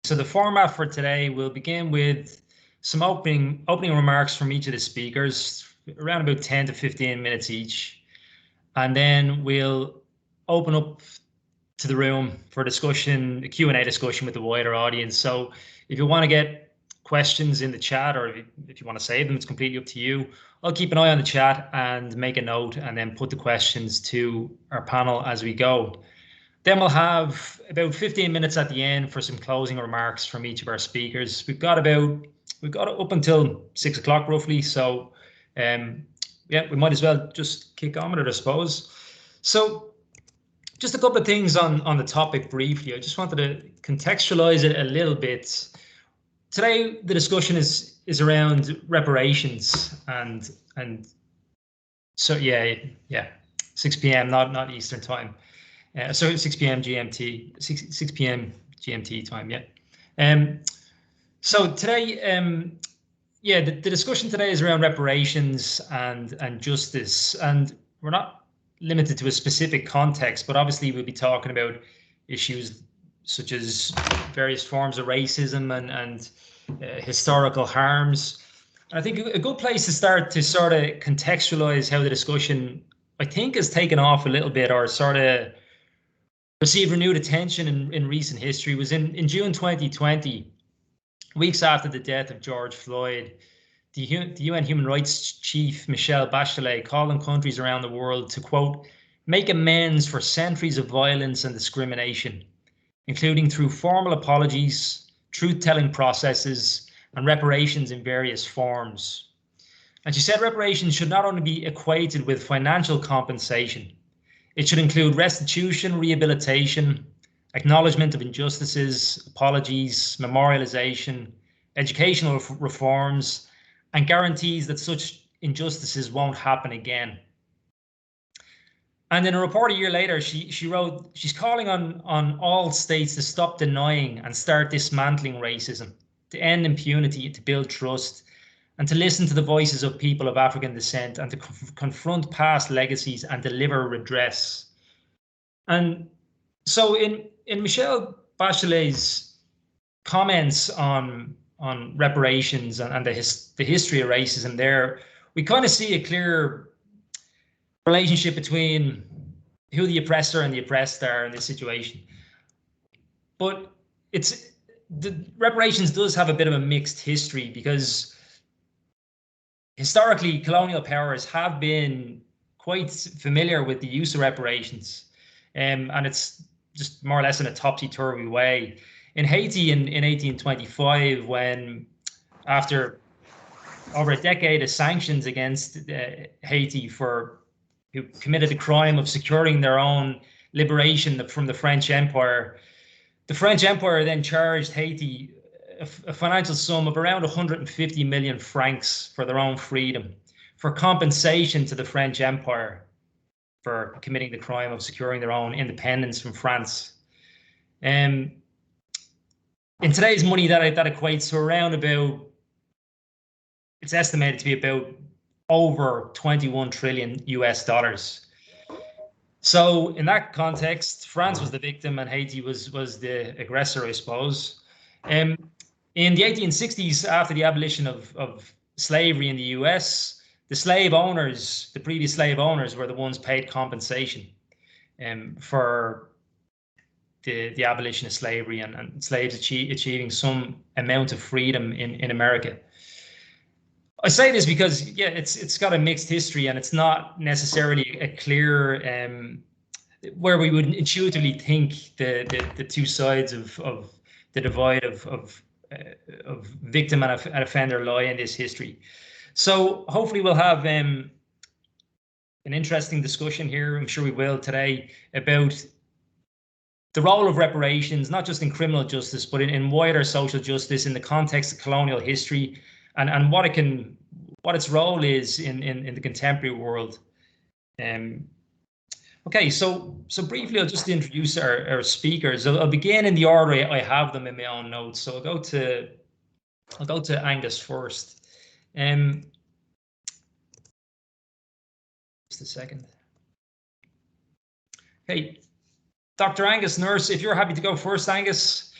So the format for today will begin with some opening remarks from each of the speakers, around about 10 to 15 minutes each. And then we'll open up to the room for discussion, a Q&A discussion with the wider audience. So if you want to get questions in the chat, or if you want to save them, it's completely up to you. I'll keep an eye on the chat and make a note and then put the questions to our panel as we go. Then we'll have about 15 minutes at the end for some closing remarks from each of our speakers. We've got up until 6 o'clock roughly. So yeah, we might as well just kick on with it, I suppose. So just a couple of things on the topic briefly. I just wanted to contextualize it a little bit. Today, the discussion is around reparations and so yeah, 6 p.m. not Eastern time. So 6 p.m. GMT, 6 p.m. GMT time, yeah. So today, yeah, the discussion today is around reparations and justice, and we're not limited to a specific context, but obviously we'll be talking about issues such as various forms of racism and historical harms. And I think a good place to start to sort of contextualize how the discussion, I think, has taken off a little bit or sort of received renewed attention in recent history was in June 2020, weeks after the death of George Floyd. The UN Human Rights Chief, Michelle Bachelet, called on countries around the world to, quote, make amends for centuries of violence and discrimination, including through formal apologies, truth-telling processes, and reparations in various forms. And she said reparations should not only be equated with financial compensation, it should include restitution, rehabilitation, acknowledgement of injustices, apologies, memorialization, educational reforms, and guarantees that such injustices won't happen again. And in a report a year later, she wrote, she's calling on all states to stop denying and start dismantling racism, to end impunity, to build trust, and to listen to the voices of people of African descent, and to confront past legacies and deliver redress. And so in Michelle Bachelet's comments on reparations and the history of racism there, we kind of see a clear relationship between who the oppressor and the oppressed are in this situation. But the reparations does have a bit of a mixed history, because historically colonial powers have been quite familiar with the use of reparations, and it's just more or less in a topsy-turvy way. In Haiti in 1825, when after over a decade of sanctions against Haiti who committed the crime of securing their own liberation from the French Empire, the French Empire then charged Haiti a financial sum of around 150 million francs for their own freedom, for compensation to the French Empire for committing the crime of securing their own independence from France. In today's money, that equates to around about, it's estimated to be about over 21 trillion US dollars. So in that context, France was the victim and Haiti was the aggressor, I suppose. In the 1860s, after the abolition of slavery in the US, the slave owners, the previous slave owners, were the ones paid compensation for the abolition of slavery and slaves achieving some amount of freedom in America. I say this because, yeah, it's got a mixed history, and it's not necessarily a clear where we would intuitively think the two sides of the divide of victim and offender lie in this history. So hopefully we'll have an interesting discussion here, I'm sure we will today, about the role of reparations, not just in criminal justice, but in wider social justice in the context of colonial history, and what its role is in the contemporary world. Okay, so briefly, I'll just introduce our speakers. I'll begin in the order I have them in my own notes. So I'll go to Angus first. Just a second. Okay, Dr. Angus Nurse, if you're happy to go first, Angus.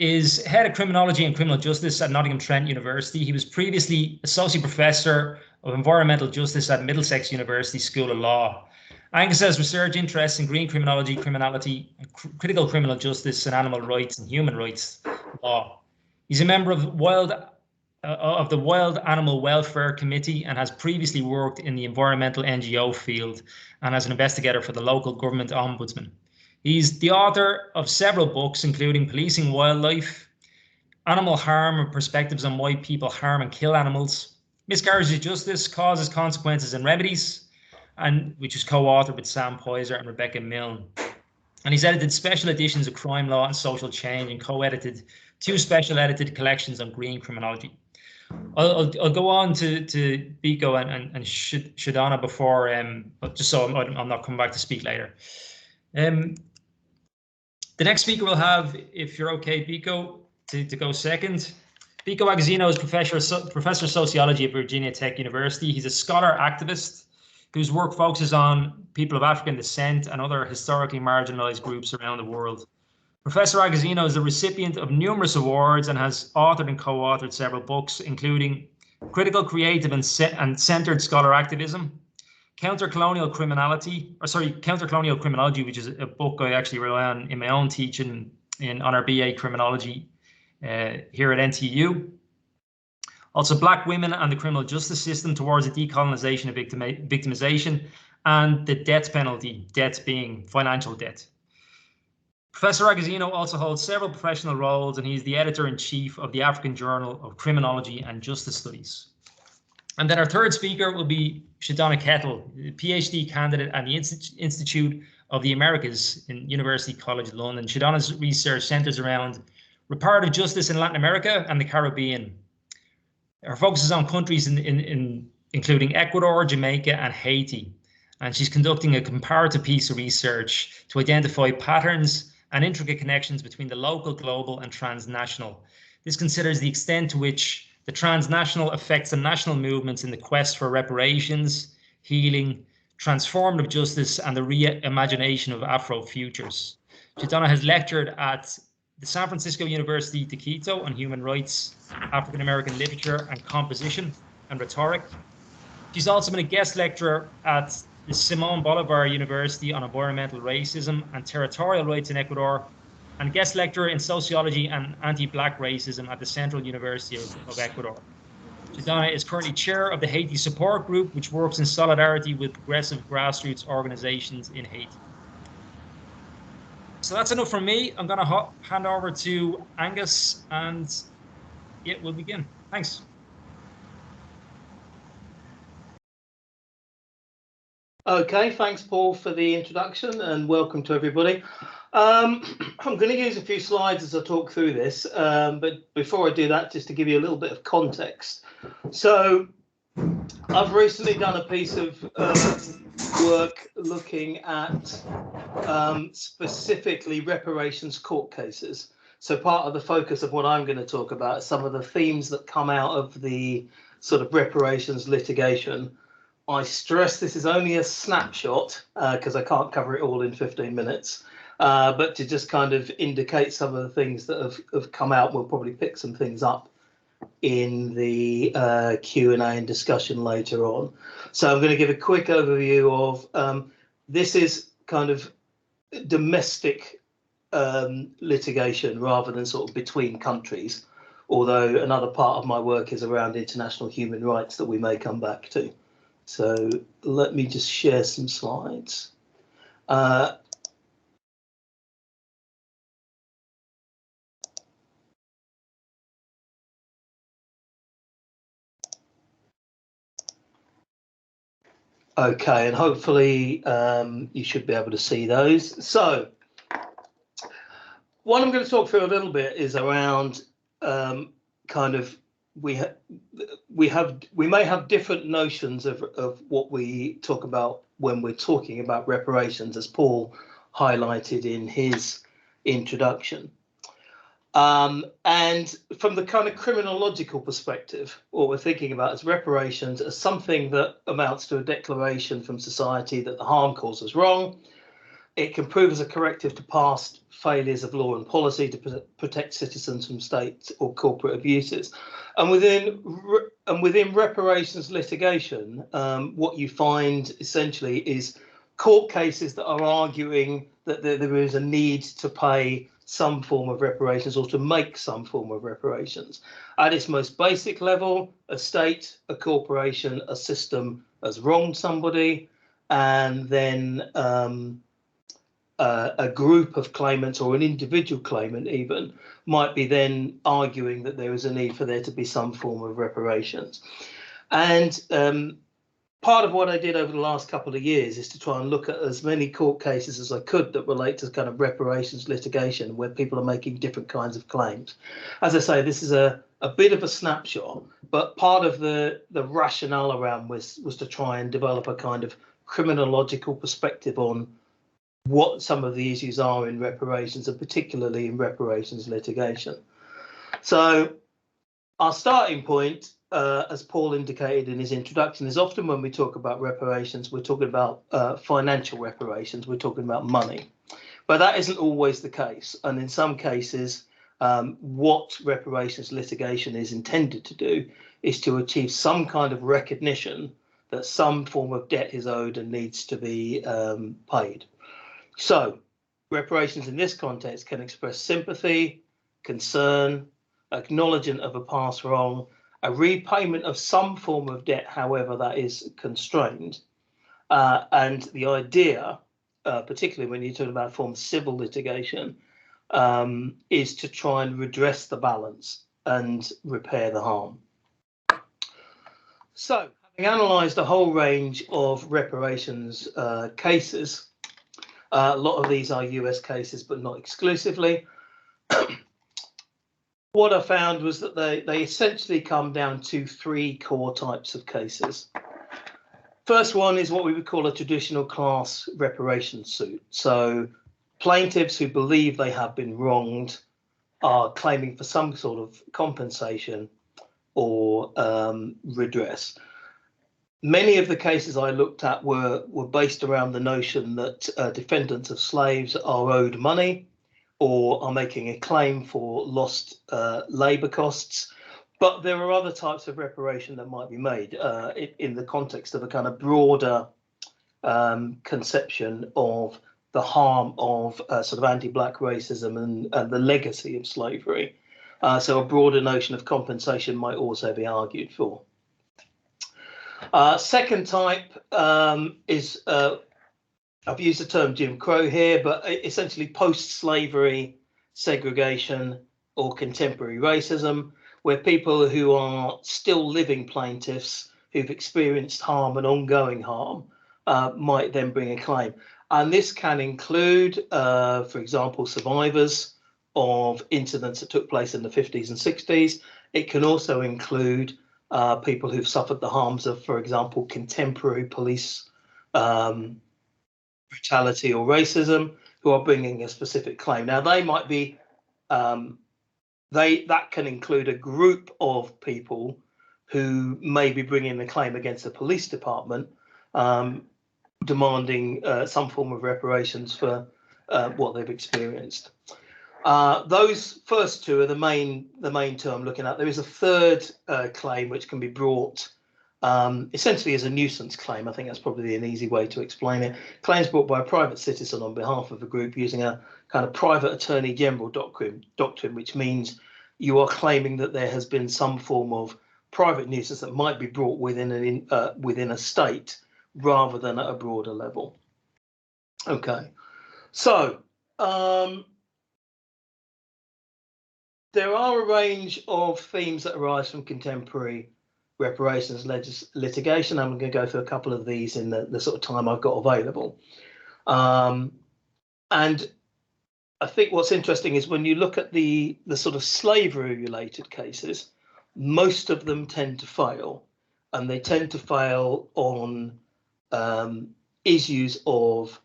is head of criminology and criminal justice at Nottingham Trent University. He was previously associate professor of environmental justice at Middlesex University School of Law. Angus has research interests in green criminology, criminality, critical criminal justice, and animal rights and human rights law. He's a member of the Wild Animal Welfare Committee and has previously worked in the environmental NGO field and as an investigator for the local government ombudsman. He's the author of several books, including Policing Wildlife, Animal Harm and Perspectives on Why People Harm and Kill Animals, Miscarriages of Justice, Causes, Consequences and Remedies, and which is co-authored with Sam Poyser and Rebecca Milne. And he's edited special editions of Crime Law and Social Change and co-edited 2 special edited collections on green criminology. I'll go on to Biko and Shodona before, but just so I'm not coming back to speak later. The next speaker we'll have, if you're okay, Biko, to go second. Biko Agozino is professor of sociology at Virginia Tech University. He's a scholar activist whose work focuses on people of African descent and other historically marginalized groups around the world. Professor Agozino is the recipient of numerous awards and has authored and co-authored several books, including Critical, Creative and Centered Scholar Activism, Counter-Colonial Criminology, which is a book I actually rely on in my own teaching on our BA Criminology here at NTU. Also, Black Women and the Criminal Justice System Towards the Decolonization of Victimization, and the Death Penalty, debt being financial debt. Professor Agozino also holds several professional roles, and he's the editor-in-chief of the African Journal of Criminology and Justice Studies. And then our third speaker will be Shodona Kettle, a PhD candidate at the Institute of the Americas in University College London. Shodona's research centers around reparative justice in Latin America and the Caribbean. Her focus is on countries including Ecuador, Jamaica, and Haiti. And she's conducting a comparative piece of research to identify patterns and intricate connections between the local, global, and transnational. This considers the extent to which the transnational affects the national movements in the quest for reparations, healing, transformative justice, and the reimagination of Afro futures. Shodona has lectured at the San Francisco University de Quito on human rights, African American literature and composition and rhetoric. She's also been a guest lecturer at the Simón Bolívar University on environmental racism and territorial rights in Ecuador, and guest lecturer in sociology and anti-Black racism at the Central University of Ecuador. Shodona is currently chair of the Haiti Support Group, which works in solidarity with progressive grassroots organizations in Haiti. So that's enough from me. I'm going to hand over to Angus, and yeah, we'll begin. Thanks. Okay, thanks, Paul, for the introduction, and welcome to everybody. I'm going to use a few slides as I talk through this, but before I do that, just to give you a little bit of context. So I've recently done a piece of work looking at specifically reparations court cases. So part of the focus of what I'm going to talk about is some of the themes that come out of the sort of reparations litigation. I stress this is only a snapshot because I can't cover it all in 15 minutes. But to just kind of indicate some of the things that have come out, we'll probably pick some things up in the Q&A and discussion later on. So I'm going to give a quick overview of this is kind of domestic litigation rather than sort of between countries, although another part of my work is around international human rights that we may come back to. So let me just share some slides. Okay, and hopefully you should be able to see those. So what I'm going to talk through a little bit is around kind of we may have different notions of what we talk about when we're talking about reparations, as Paul highlighted in his introduction. And from the kind of criminological perspective, what we're thinking about is reparations as something that amounts to a declaration from society that the harm caused was wrong, It can prove as a corrective to past failures of law and policy to protect citizens from state or corporate abuses. And within reparations litigation, what you find essentially is court cases that are arguing that there is a need to pay some form of reparations or to make some form of reparations. At its most basic level, a state, a corporation, a system has wronged somebody, and then a group of claimants or an individual claimant even might be then arguing that there is a need for there to be some form of reparations. And part of what I did over the last couple of years is to try and look at as many court cases as I could that relate to kind of reparations litigation where people are making different kinds of claims. As I say, this is a bit of a snapshot, but part of the rationale around was to try and develop a kind of criminological perspective on what some of the issues are in reparations, and particularly in reparations litigation. So our starting point, as Paul indicated in his introduction, is often when we talk about reparations, we're talking about financial reparations, we're talking about money. But that isn't always the case. And in some cases, what reparations litigation is intended to do is to achieve some kind of recognition that some form of debt is owed and needs to be paid. So reparations in this context can express sympathy, concern, acknowledgement of a past wrong, a repayment of some form of debt, however that is constrained. And the idea, particularly when you're talking about forms of civil litigation, is to try and redress the balance and repair the harm. So, having analysed a whole range of reparations cases, a lot of these are US cases, but not exclusively. What I found was that they essentially come down to three core types of cases. First one is what we would call a traditional class reparation suit. So plaintiffs who believe they have been wronged are claiming for some sort of compensation or redress. Many of the cases I looked at were based around the notion that defendants of slaves are owed money or are making a claim for lost labour costs. But there are other types of reparation that might be made in the context of a kind of broader conception of the harm of sort of anti-black racism and the legacy of slavery. So a broader notion of compensation might also be argued for. Second type is, I've used the term Jim Crow here, but essentially post-slavery segregation or contemporary racism, where people who are still living plaintiffs who've experienced harm and ongoing harm might then bring a claim. And this can include, for example, survivors of incidents that took place in the 50s and 60s. It can also include people who've suffered the harms of, for example, contemporary police brutality or racism, who are bringing a specific claim. Now, they might be, that can include a group of people who may be bringing a claim against the police department, demanding some form of reparations for what they've experienced. Those first two are the main two I'm looking at. There is a third claim which can be brought essentially as a nuisance claim. I think that's probably an easy way to explain it. Claims brought by a private citizen on behalf of a group using a kind of private attorney general doctrine, which means you are claiming that there has been some form of private nuisance that might be brought within a state rather than at a broader level. Okay, so there are a range of themes that arise from contemporary reparations litigation. I'm going to go through a couple of these in the sort of time I've got available. And I think what's interesting is when you look at the sort of slavery related cases, most of them tend to fail, and they tend to fail on issues of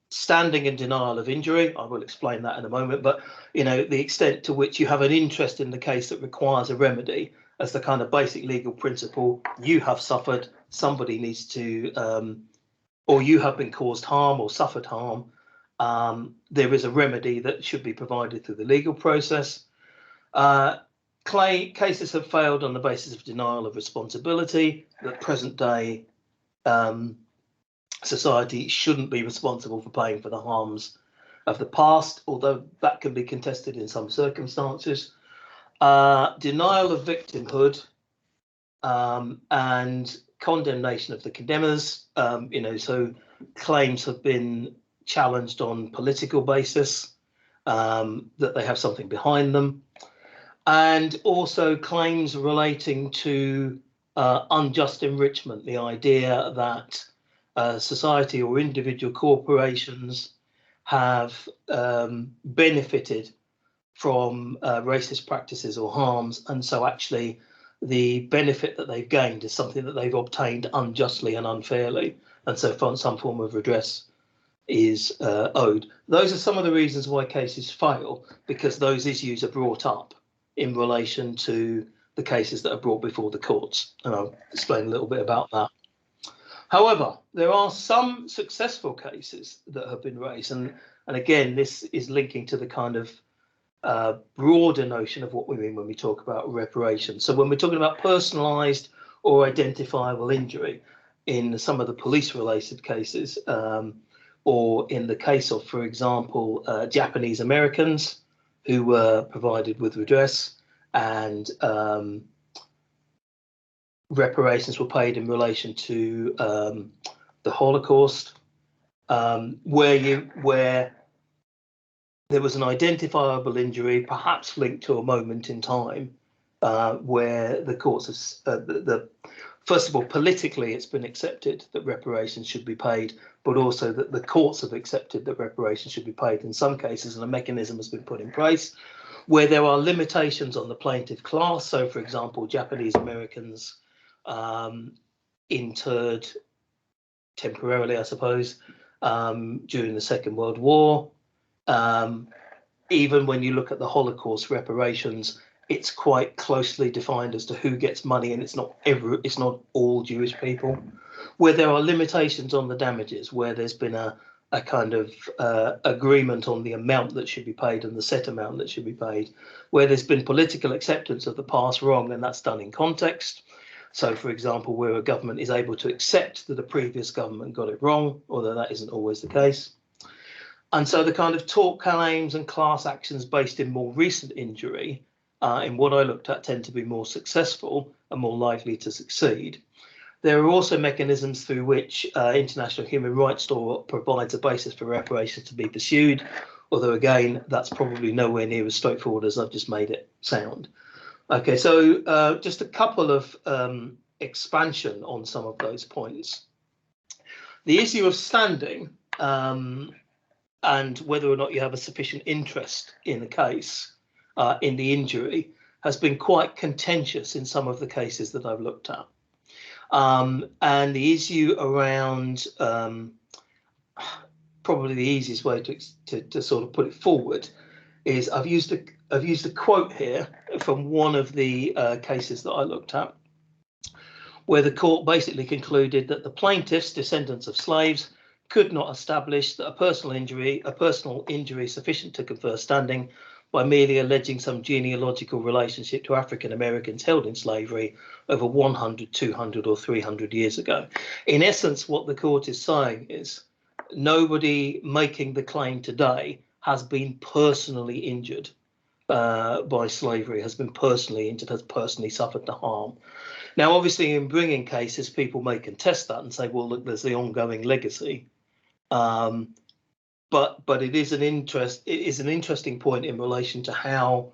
standing and denial of injury. I will explain that in a moment, but the extent to which you have an interest in the case that requires a remedy as the kind of basic legal principle. You have suffered, somebody needs to, or you have been caused harm or suffered harm, there is a remedy that should be provided through the legal process. Cases have failed on the basis of denial of responsibility, that present day society shouldn't be responsible for paying for the harms of the past, although that can be contested in some circumstances. Denial of victimhood and condemnation of the condemners. So claims have been challenged on political basis, that they have something behind them, and also claims relating to unjust enrichment, the idea that society or individual corporations have benefited from racist practices or harms, and so actually the benefit that they've gained is something that they've obtained unjustly and unfairly, and so some form of redress is owed. Those are some of the reasons why cases fail, because those issues are brought up in relation to the cases that are brought before the courts, and I'll explain a little bit about that. However, there are some successful cases that have been raised, and again, this is linking to the kind of broader notion of what we mean when we talk about reparations. So when we're talking about personalised or identifiable injury in some of the police-related cases, or in the case of, for example, Japanese Americans who were provided with redress and reparations were paid in relation to the Holocaust, where there was an identifiable injury, perhaps linked to a moment in time, where the courts have, first of all, politically, it's been accepted that reparations should be paid, but also that the courts have accepted that reparations should be paid in some cases, and a mechanism has been put in place where there are limitations on the plaintiff class. So, for example, Japanese Americans interred temporarily, I suppose, during the Second World War. Even when you look at the Holocaust reparations, it's quite closely defined as to who gets money, and it's not all Jewish people. Where there are limitations on the damages, where there's been a kind of agreement on the amount that should be paid and the set amount that should be paid, where there's been political acceptance of the past wrong, and that's done in context. So, for example, where a government is able to accept that a previous government got it wrong, although that isn't always the case. And so the kind of tort claims and class actions based in more recent injury, in what I looked at, tend to be more successful and more likely to succeed. There are also mechanisms through which international human rights law provides a basis for reparations to be pursued, although again, that's probably nowhere near as straightforward as I've just made it sound. Okay, so just a couple of expansion on some of those points. The issue of standing and whether or not you have a sufficient interest in the case, in the injury, has been quite contentious in some of the cases that I've looked at. And the issue around, probably the easiest way to sort of put it forward is I've used a quote here from one of the cases that I looked at, where the court basically concluded that the plaintiffs, descendants of slaves, could not establish that a personal injury sufficient to confer standing by merely alleging some genealogical relationship to African Americans held in slavery over 100, 200 or 300 years ago. In essence, what the court is saying is nobody making the claim today has been personally injured by slavery, has been personally injured, has personally suffered the harm. Now, obviously, in bringing cases, people may contest that and say, well, look, there's the ongoing legacy. But it is an interesting point in relation to how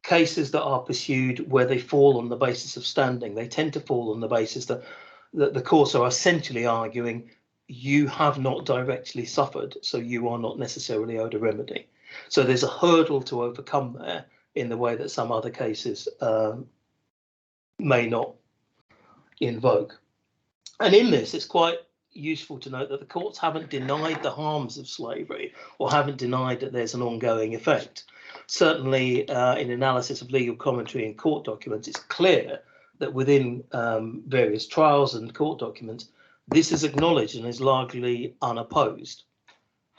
cases that are pursued where they fall on the basis of standing, they tend to fall on the basis that the courts are essentially arguing you have not directly suffered, so you are not necessarily owed a remedy. So there's a hurdle to overcome there in the way that some other cases may not invoke. And in this, it's quite useful to note that the courts haven't denied the harms of slavery or haven't denied that there's an ongoing effect. Certainly, in analysis of legal commentary in court documents, it's clear that within various trials and court documents, this is acknowledged and is largely unopposed.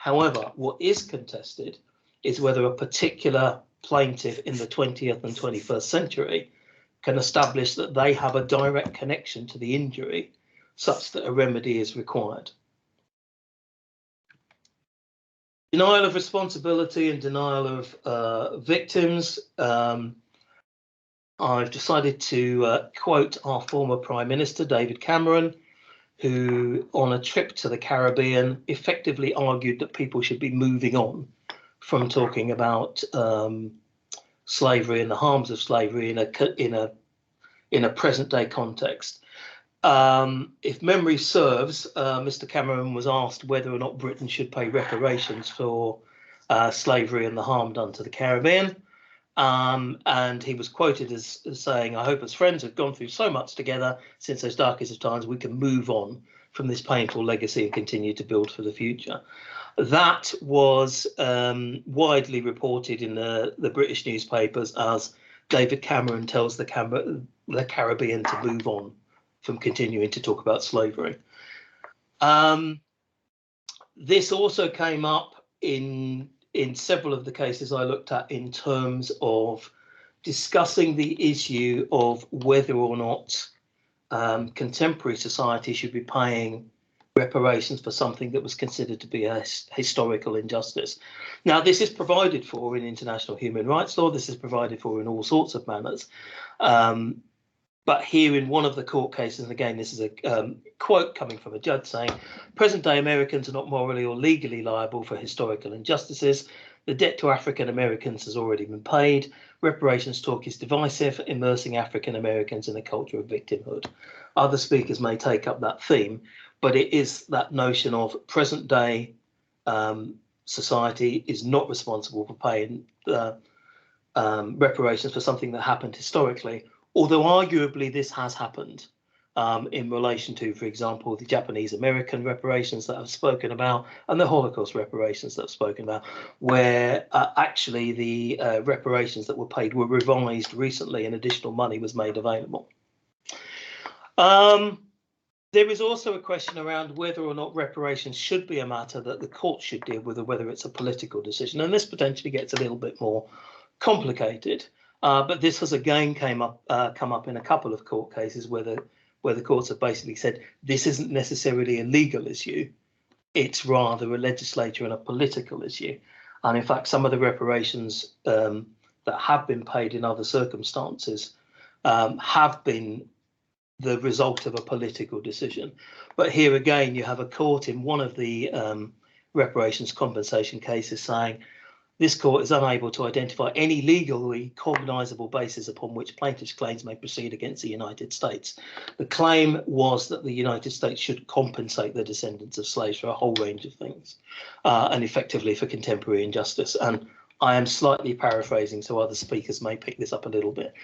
However, what is contested is whether a particular plaintiff in the 20th and 21st century can establish that they have a direct connection to the injury such that a remedy is required. Denial of responsibility and denial of victims. I've decided to quote our former Prime Minister, David Cameron, who on a trip to the Caribbean effectively argued that people should be moving on from talking about slavery and the harms of slavery in a present day context. If memory serves, Mr. Cameron was asked whether or not Britain should pay reparations for slavery and the harm done to the Caribbean. And he was quoted as saying, "I hope as friends have gone through so much together since those darkest of times, we can move on from this painful legacy and continue to build for the future." That was widely reported in the British newspapers as David Cameron tells the Caribbean to move on from continuing to talk about slavery. This also came up in several of the cases I looked at in terms of discussing the issue of whether or not contemporary society should be paying reparations for something that was considered to be a historical injustice. Now, this is provided for in international human rights law. This is provided for in all sorts of manners. But here in one of the court cases, and again, this is a quote coming from a judge saying, "Present day Americans are not morally or legally liable for historical injustices. The debt to African Americans has already been paid. Reparations talk is divisive, immersing African Americans in a culture of victimhood." Other speakers may take up that theme, but it is that notion of present day society is not responsible for paying reparations for something that happened historically. Although arguably this has happened in relation to, for example, the Japanese American reparations that I've spoken about and the Holocaust reparations that I've spoken about, where actually the reparations that were paid were revised recently and additional money was made available. There is also a question around whether or not reparations should be a matter that the court should deal with, or whether it's a political decision. And this potentially gets a little bit more complicated. But this has again come up in a couple of court cases where the courts have basically said this isn't necessarily a legal issue, it's rather a legislature and a political issue. And in fact, some of the reparations that have been paid in other circumstances have been the result of a political decision. But here again, you have a court in one of the reparations compensation cases saying, this court is unable to identify any legally cognizable basis upon which plaintiff's claims may proceed against the United States. The claim was that the United States should compensate the descendants of slaves for a whole range of things, and effectively for contemporary injustice. And I am slightly paraphrasing, so other speakers may pick this up a little bit.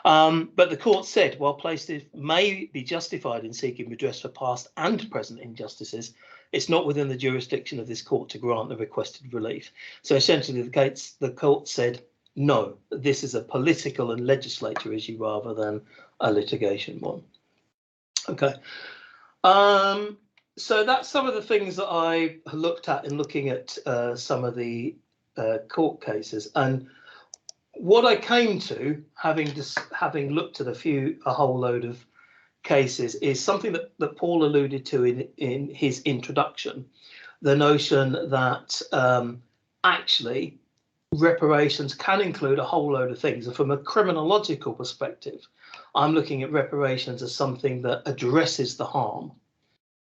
But the court said, while plaintiffs may be justified in seeking redress for past and present injustices, it's not within the jurisdiction of this court to grant the requested relief. So essentially, the court said, no, this is a political and legislature issue rather than a litigation one. Okay. So that's some of the things that I looked at in looking at some of the court cases. And what I came to, having looked at a whole load of cases, is something that Paul alluded to in his introduction, the notion that actually reparations can include a whole load of things. And from a criminological perspective, I'm looking at reparations as something that addresses the harm.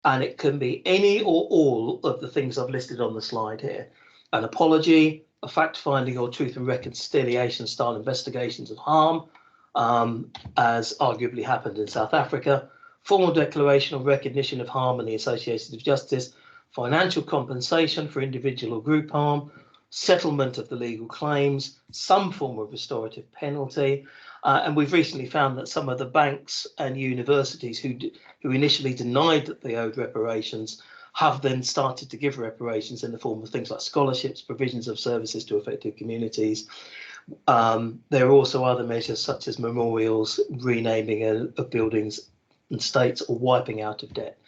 And it can be any or all of the things I've listed on the slide here. An apology, a fact-finding or truth and reconciliation style investigations of harm, as arguably happened in South Africa, formal declaration or recognition of harm and the association of justice, financial compensation for individual or group harm, settlement of the legal claims, some form of restorative penalty. And we've recently found that some of the banks and universities who initially denied that they owed reparations have then started to give reparations in the form of things like scholarships, provisions of services to affected communities. There are also other measures such as memorials, renaming of buildings and states, or wiping out of debt.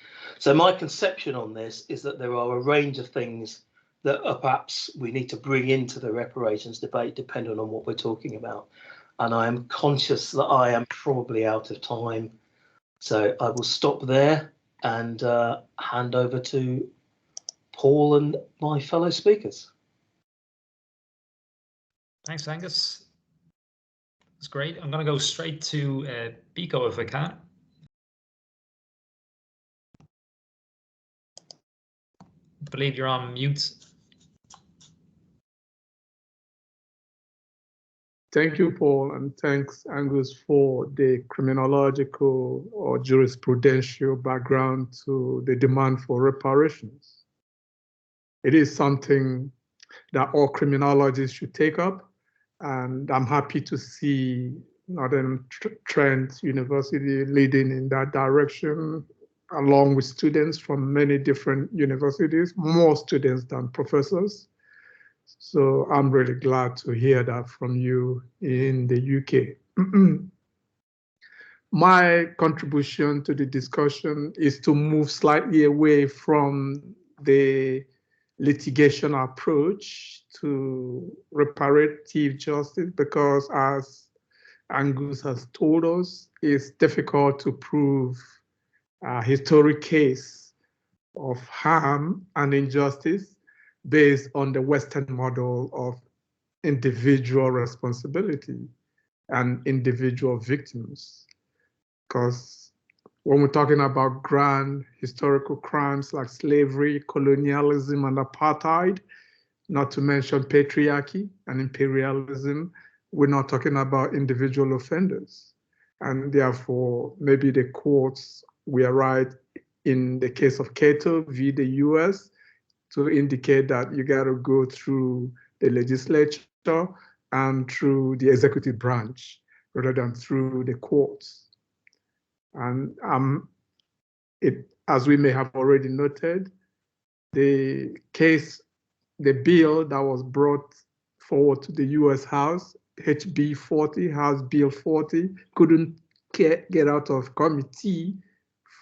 So my conception on this is that there are a range of things that perhaps we need to bring into the reparations debate, depending on what we're talking about. And I am conscious that I am probably out of time, so I will stop there and hand over to Paul and my fellow speakers. Thanks, Angus. That's great. I'm going to go straight to Biko if I can. I believe you're on mute. Thank you, Paul, and thanks, Angus, for the criminological or jurisprudential background to the demand for reparations. It is something that all criminologists should take up, and I'm happy to see Nottingham Trent University leading in that direction, along with students from many different universities, more students than professors. So I'm really glad to hear that from you in the UK. My contribution to the discussion is to move slightly away from the litigation approach to reparative justice, because as Angus has told us, it's difficult to prove a historic case of harm and injustice based on the Western model of individual responsibility and individual victims. Because when we're talking about grand historical crimes like slavery, colonialism, and apartheid, not to mention patriarchy and imperialism, we're not talking about individual offenders. And therefore, maybe the courts were right in the case of Kettle v. the US to indicate that you got to go through the legislature and through the executive branch rather than through the courts. And as we may have already noted, the bill that was brought forward to the US House, HB 40, House Bill 40, couldn't get out of committee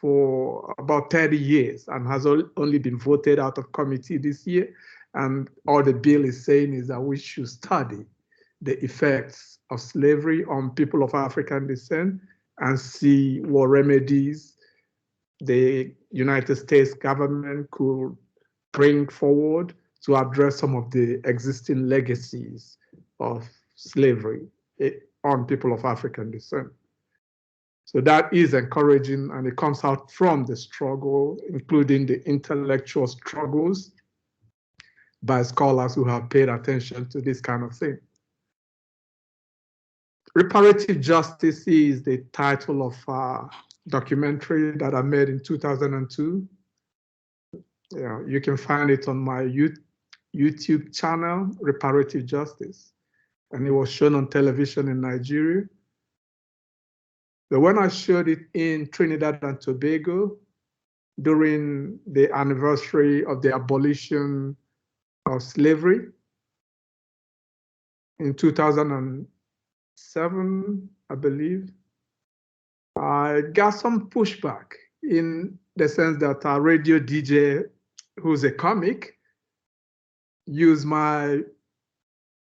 for about 30 years and has only been voted out of committee this year. And all the bill is saying is that we should study the effects of slavery on people of African descent and see what remedies the United States government could bring forward to address some of the existing legacies of slavery on people of African descent. So that is encouraging, and it comes out from the struggle, including the intellectual struggles by scholars who have paid attention to this kind of thing. Reparative Justice is the title of a documentary that I made in 2002. You can find it on my YouTube channel, Reparative Justice, and it was shown on television in Nigeria. But when I showed it in Trinidad and Tobago during the anniversary of the abolition of slavery in 2007, I believe, I got some pushback in the sense that a radio DJ who's a comic used my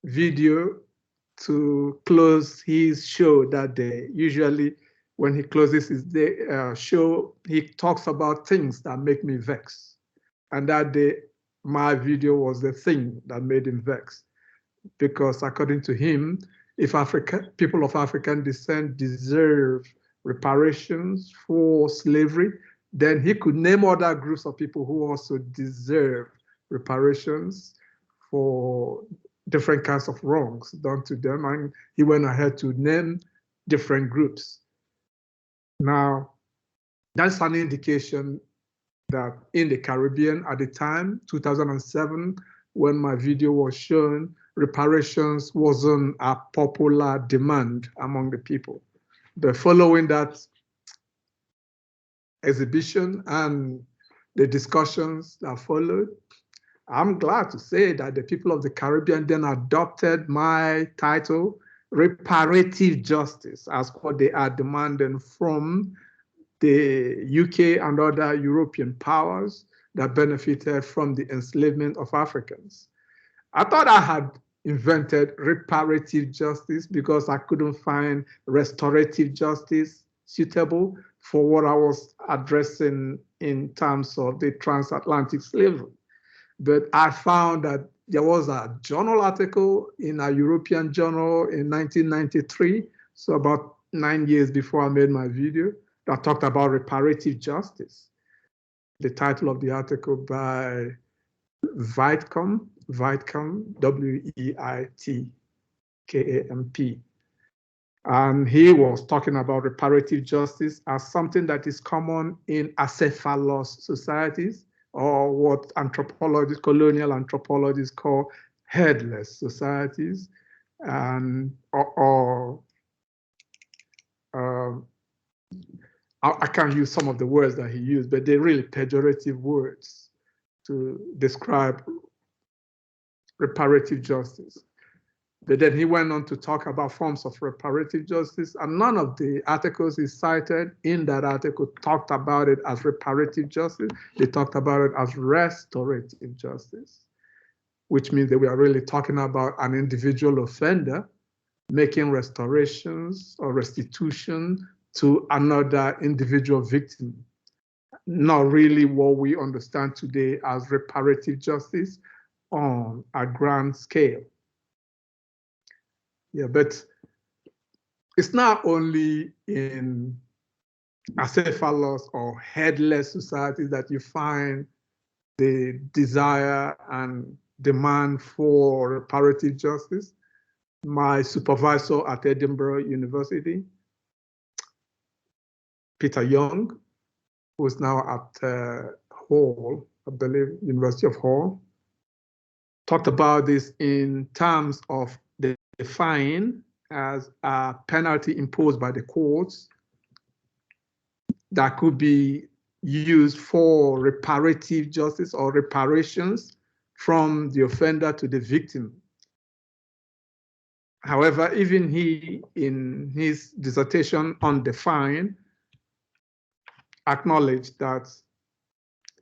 video to close his show that day. Usually when he closes his show, he talks about things that make me vex. And that day, my video was the thing that made him vex. Because according to him, if people of African descent deserve reparations for slavery, then he could name other groups of people who also deserve reparations for different kinds of wrongs done to them. And he went ahead to name different groups. Now, that's an indication that in the Caribbean at the time, 2007, when my video was shown, reparations wasn't a popular demand among the people. But following that exhibition and the discussions that followed, I'm glad to say that the people of the Caribbean then adopted my title, Reparative Justice, as what they are demanding from the UK and other European powers that benefited from the enslavement of Africans. I thought I had invented reparative justice because I couldn't find restorative justice suitable for what I was addressing in terms of the transatlantic slavery. But I found that there was a journal article in a European journal in 1993, so about 9 years before I made my video, that talked about reparative justice. The title of the article by Weitkam, W-E-I-T-K-A-M-P. And he was talking about reparative justice as something that is common in acephalous societies, or what anthropologists, colonial anthropologists call headless societies, and I can't use some of the words that he used, but they're really pejorative words to describe reparative justice. But then he went on to talk about forms of reparative justice, and none of the articles he cited in that article talked about it as reparative justice. They talked about it as restorative justice, which means that we are really talking about an individual offender making restorations or restitution to another individual victim. Not really what we understand today as reparative justice on a grand scale. Yeah, but it's not only in acephalous or headless societies that you find the desire and demand for reparative justice. My supervisor at Edinburgh University, Peter Young, who's now at Hull, I believe, University of Hull, talked about this in terms of the fine as a penalty imposed by the courts that could be used for reparative justice or reparations from the offender to the victim. However, even he, in his dissertation on the fine, acknowledged that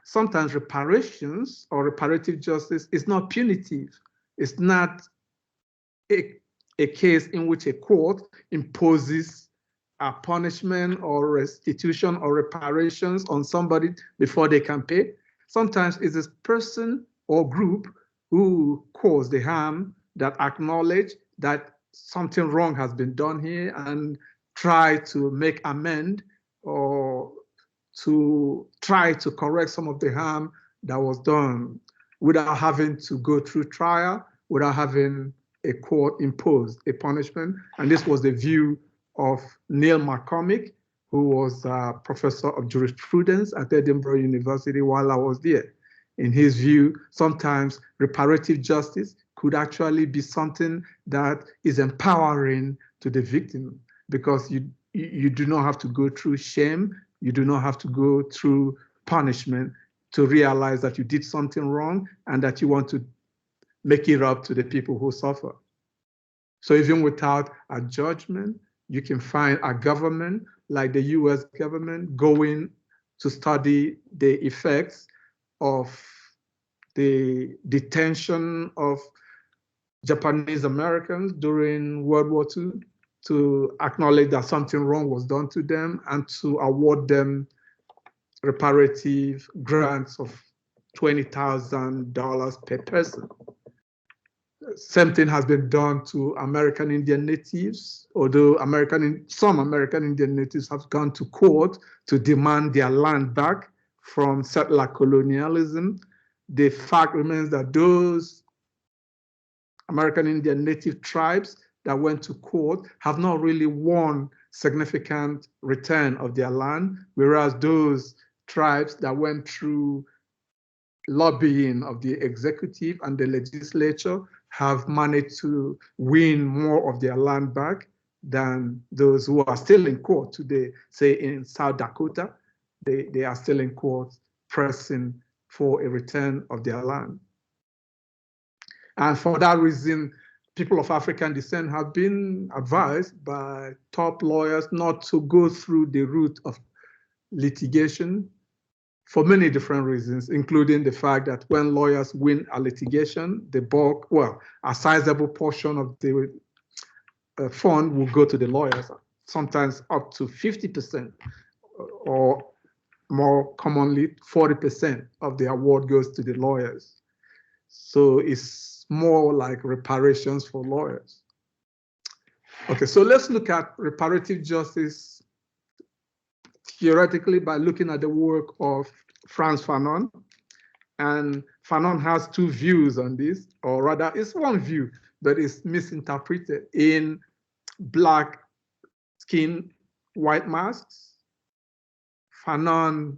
sometimes reparations or reparative justice is not punitive. It's not a case in which a court imposes a punishment or restitution or reparations on somebody before they can pay. Sometimes it's this person or group who caused the harm that acknowledge that something wrong has been done here and try to make amend or to try to correct some of the harm that was done without having to go through trial, without having a court impose a punishment. And this was the view of Neil McCormick, who was a professor of jurisprudence at Edinburgh University while I was there. In his view, sometimes reparative justice could actually be something that is empowering to the victim, because you do not have to go through shame, you do not have to go through punishment to realize that you did something wrong and that you want to make it up to the people who suffer. So even without a judgment, you can find a government like the US government going to study the effects of the detention of Japanese Americans during World War II, to acknowledge that something wrong was done to them and to award them reparative grants of $20,000 per person. Same thing has been done to American Indian natives, although some American Indian natives have gone to court to demand their land back from settler colonialism. The fact remains that those American Indian native tribes that went to court have not really won significant return of their land, whereas those tribes that went through lobbying of the executive and the legislature have managed to win more of their land back than those who are still in court today. Say in South Dakota, they are still in court pressing for a return of their land. And for that reason, people of African descent have been advised by top lawyers not to go through the route of litigation for many different reasons, including the fact that when lawyers win a litigation, the bulk, well, a sizable portion of the fund will go to the lawyers, sometimes up to 50%, or more commonly 40% of the award goes to the lawyers. So it's more like reparations for lawyers. Okay, so let's look at reparative justice theoretically by looking at the work of Frantz Fanon. And Fanon has two views on this, or rather it's one view, but it's misinterpreted in Black Skin, White Masks. Fanon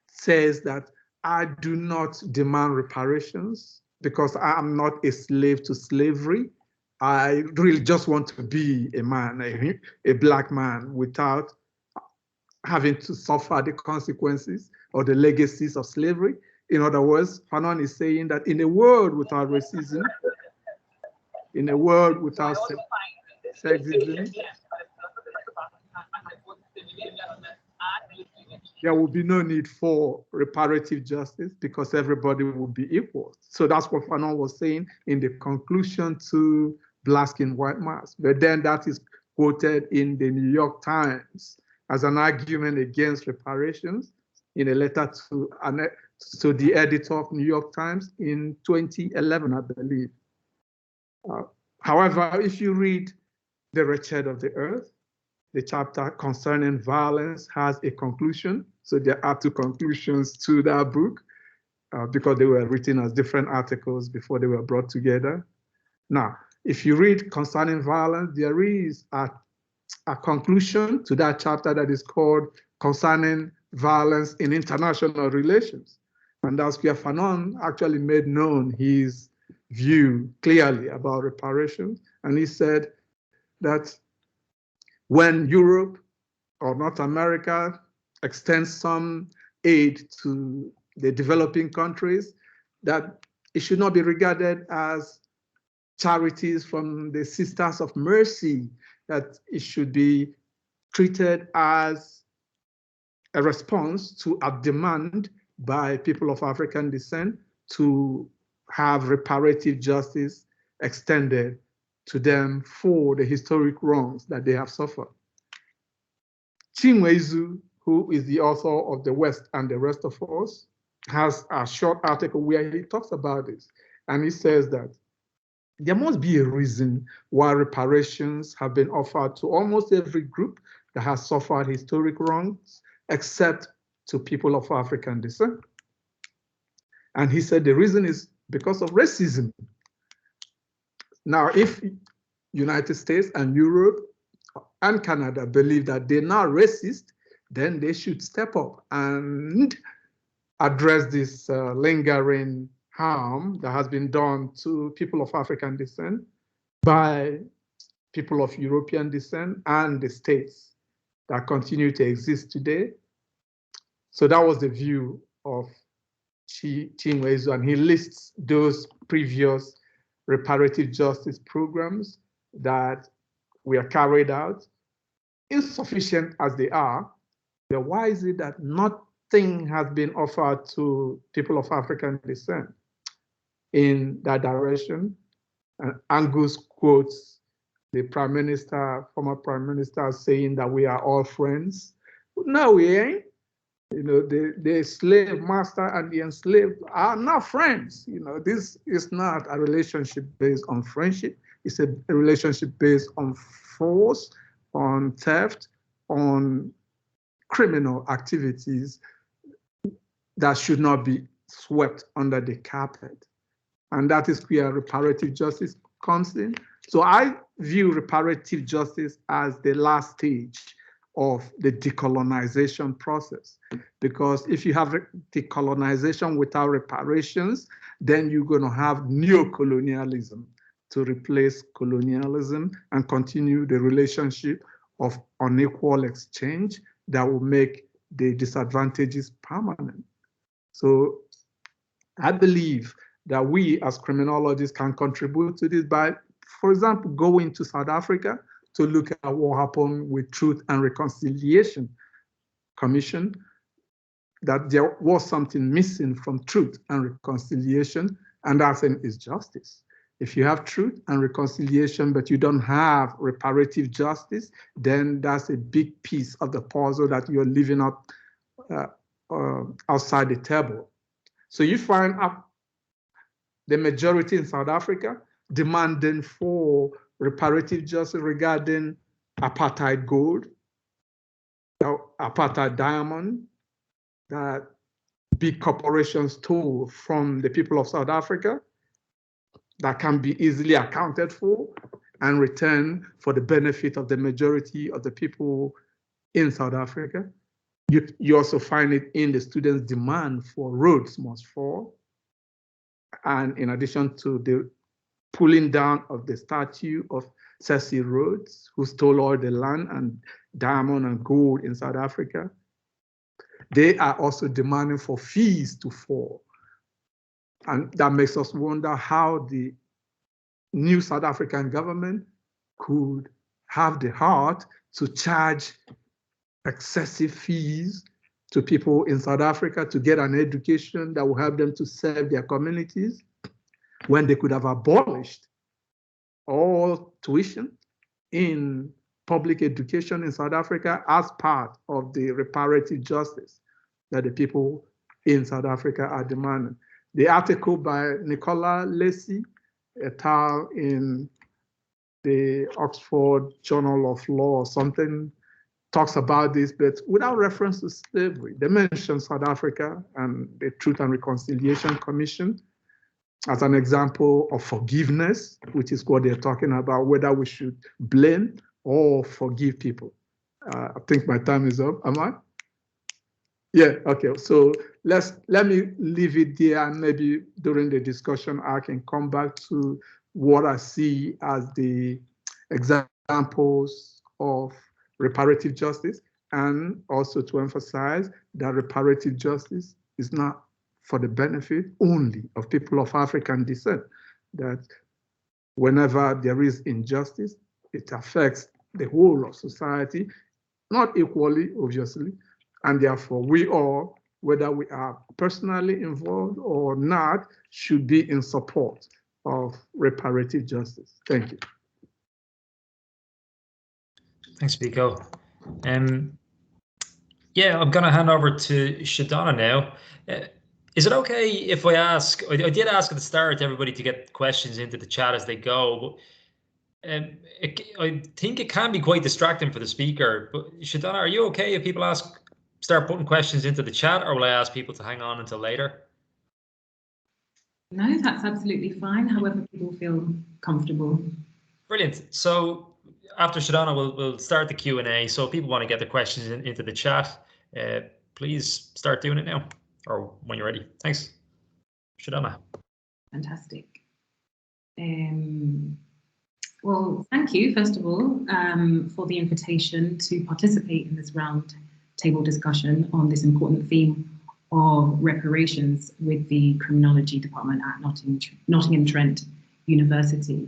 says that I do not demand reparations because I am not a slave to slavery. I really just want to be a man, a Black man, without having to suffer the consequences or the legacies of slavery. In other words, Fanon is saying that in a world without racism, in a world without sexism, there will be no need for reparative justice because everybody will be equal. So that's what Fanon was saying in the conclusion to Black Skin, White Mask. But then that is quoted in the New York Times as an argument against reparations in a letter to the editor of New York Times in 2011, I believe. However, if you read The Wretched of the Earth, the chapter concerning violence has a conclusion. So there are two conclusions to that book because they were written as different articles before they were brought together. Now, if you read concerning violence, there is a conclusion to that chapter that is called Concerning Violence in International Relations. And that's where Fanon actually made known his view clearly about reparations. And he said that when Europe or North America extends some aid to the developing countries, that it should not be regarded as charities from the Sisters of Mercy, that it should be treated as a response to a demand by people of African descent to have reparative justice extended to them for the historic wrongs that they have suffered. Chinwezu, who is the author of The West and the Rest of Us, has a short article where he talks about this. And he says that there must be a reason why reparations have been offered to almost every group that has suffered historic wrongs, except to people of African descent. And he said the reason is because of racism. Now, if United States and Europe and Canada believe that they're not racist, then they should step up and address this lingering harm that has been done to people of African descent by people of European descent and the states that continue to exist today. So that was the view of Chinwezu, and he lists those previous reparative justice programs that were carried out, insufficient as they are. Then why is it that nothing has been offered to people of African descent in that direction? And Angus quotes the Prime Minister, former Prime Minister, saying that we are all friends. No, we ain't. You know, the slave master and the enslaved are not friends. You know, this is not a relationship based on friendship. It's a relationship based on force, on theft, on criminal activities that should not be swept under the carpet. And that is where reparative justice comes in. So I view reparative justice as the last stage of the decolonization process. Because if you have decolonization without reparations, then you're going to have neocolonialism to replace colonialism and continue the relationship of unequal exchange that will make the disadvantages permanent. So I believe that we as criminologists can contribute to this by, for example, going to South Africa to look at what happened with Truth and Reconciliation Commission, that there was something missing from truth and reconciliation, and that thing is justice. If you have truth and reconciliation, but you don't have reparative justice, then that's a big piece of the puzzle that you're leaving out outside the table. So you find the majority in South Africa demanding for reparative justice regarding apartheid gold, apartheid diamond, that big corporations stole from the people of South Africa, that can be easily accounted for and returned for the benefit of the majority of the people in South Africa. You also find it in the students' demand for roads must fall. And in addition to the pulling down of the statue of Cecil Rhodes, who stole all the land and diamond and gold in South Africa, they are also demanding for fees to fall. And that makes us wonder how the new South African government could have the heart to charge excessive fees to people in South Africa to get an education that will help them to serve their communities, when they could have abolished all tuition in public education in South Africa as part of the reparative justice that the people in South Africa are demanding. The article by Nicola Lacey et al. In the Oxford Journal of Law or something talks about this, but without reference to slavery. They mention South Africa and the Truth and Reconciliation Commission as an example of forgiveness, which is what they're talking about, whether we should blame or forgive people. I think my time is up, am I? Yeah, okay, so let me leave it there, and maybe during the discussion, I can come back to what I see as the examples of reparative justice, and also to emphasize that reparative justice is not for the benefit only of people of African descent, that whenever there is injustice, it affects the whole of society, not equally, obviously, and therefore we all, whether we are personally involved or not, should be in support of reparative justice. Thank you. Thanks, Biko. Yeah, I'm going to hand over to Shodona now. Is it okay if I ask, I did ask at the start everybody to get questions into the chat as they go, but I think it can be quite distracting for the speaker. But Shodona, are you okay if people start putting questions into the chat, or will I ask people to hang on until later? No, that's absolutely fine, however people feel comfortable. Brilliant. So after Shodona, we'll start the Q&A. So if people want to get their questions into the chat, please start doing it now, or when you're ready. Thanks. Shodona. Fantastic. Well, thank you, first of all, for the invitation to participate in this roundtable discussion on this important theme of reparations with the Criminology Department at Nottingham Trent University.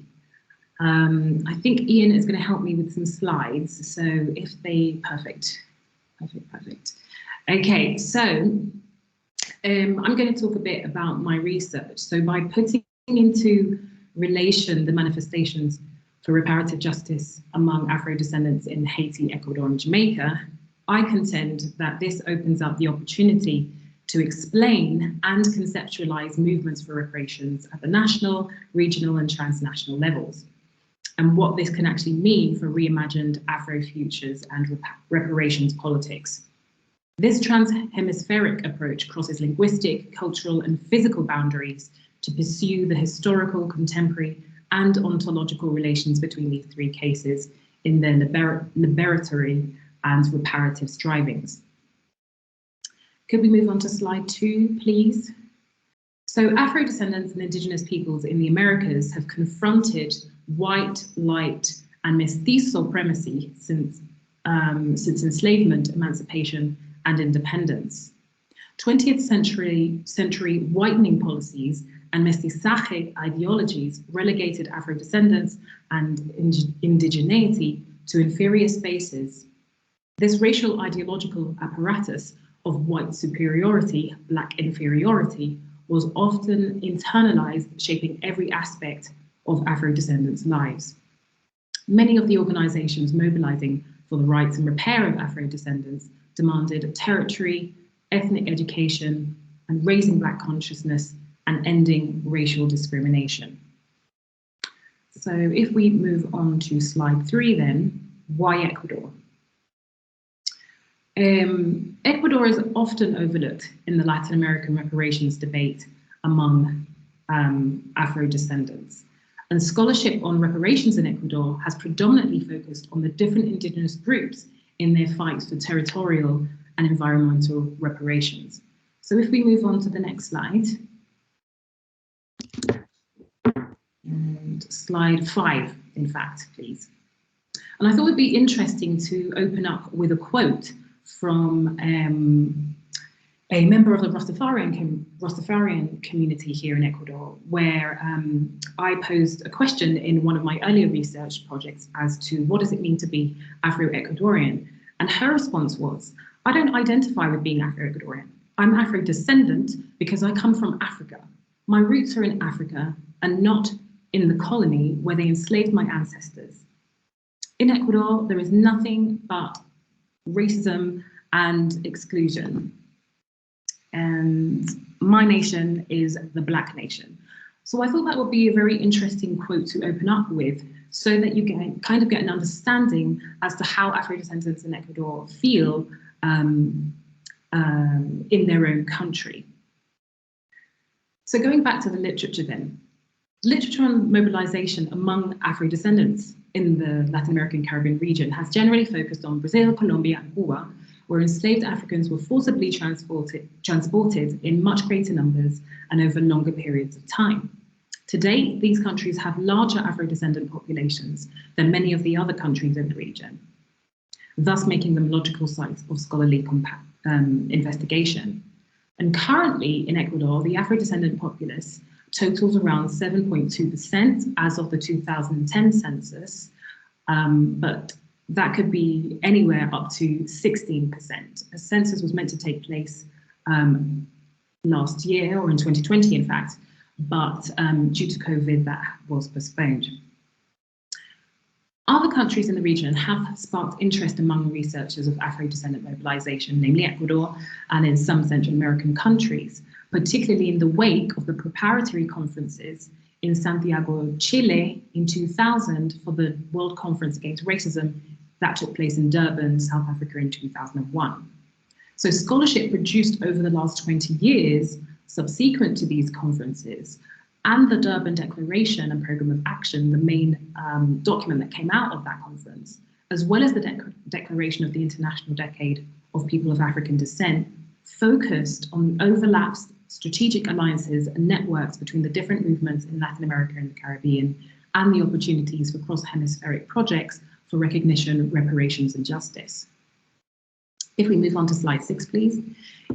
I think Ian is going to help me with some slides, so if they, perfect. Okay, so I'm going to talk a bit about my research. So by putting into relation the manifestations for reparative justice among Afro-descendants in Haiti, Ecuador, and Jamaica, I contend that this opens up the opportunity to explain and conceptualize movements for reparations at the national, regional, and transnational levels, and what this can actually mean for reimagined Afro-futures and reparations politics. This trans-hemispheric approach crosses linguistic, cultural, and physical boundaries to pursue the historical, contemporary, and ontological relations between these three cases in their liberatory and reparative strivings. Could we move on to slide 2, please? So Afro-descendants and indigenous peoples in the Americas have confronted white, light, and mestizo supremacy since enslavement, emancipation, and independence. 20th century whitening policies and mestizaje ideologies relegated Afro-descendants and indigeneity to inferior spaces. This racial ideological apparatus of white superiority, black inferiority, was often internalized, shaping every aspect of Afro-descendants' lives. Many of the organizations mobilizing for the rights and repair of Afro-descendants demanded territory, ethnic education, and raising Black consciousness and ending racial discrimination. So if we move on to slide 3 then, why Ecuador? Ecuador is often overlooked in the Latin American reparations debate among Afro-descendants. And scholarship on reparations in Ecuador has predominantly focused on the different indigenous groups in their fights for territorial and environmental reparations. So if we move on to the next slide, and slide 5, in fact, please. And I thought it'd be interesting to open up with a quote from a member of the Rastafarian community here in Ecuador, where I posed a question in one of my earlier research projects as to what does it mean to be Afro-Ecuadorian? And her response was, I don't identify with being Afro-Ecuadorian. I'm Afro-descendant because I come from Africa. My roots are in Africa and not in the colony where they enslaved my ancestors. In Ecuador, there is nothing but racism and exclusion. And my nation is the Black nation. So I thought that would be a very interesting quote to open up with, so that you can kind of get an understanding as to how Afro-descendants in Ecuador feel in their own country. So going back to the literature then, literature on mobilization among Afro-descendants in the Latin American Caribbean region has generally focused on Brazil, Colombia, and Cuba, where enslaved Africans were forcibly transported in much greater numbers and over longer periods of time. Today, these countries have larger Afro-descendant populations than many of the other countries in the region, thus making them logical sites of scholarly investigation. And currently in Ecuador, the Afro-descendant populace totals around 7.2% as of the 2010 census, but that could be anywhere up to 16%. A census was meant to take place last year, or in 2020 in fact, but due to COVID that was postponed. Other countries in the region have sparked interest among researchers of Afro-descendant mobilization, namely Ecuador and in some Central American countries, particularly in the wake of the preparatory conferences in Santiago, Chile in 2000 for the World Conference Against Racism that took place in Durban, South Africa in 2001. So scholarship produced over the last 20 years subsequent to these conferences and the Durban Declaration and Programme of Action, the main document that came out of that conference, as well as the Declaration of the International Decade of People of African Descent, focused on overlaps, strategic alliances and networks between the different movements in Latin America and the Caribbean, and the opportunities for cross-hemispheric projects for recognition, reparations and justice. If we move on to slide 6, please.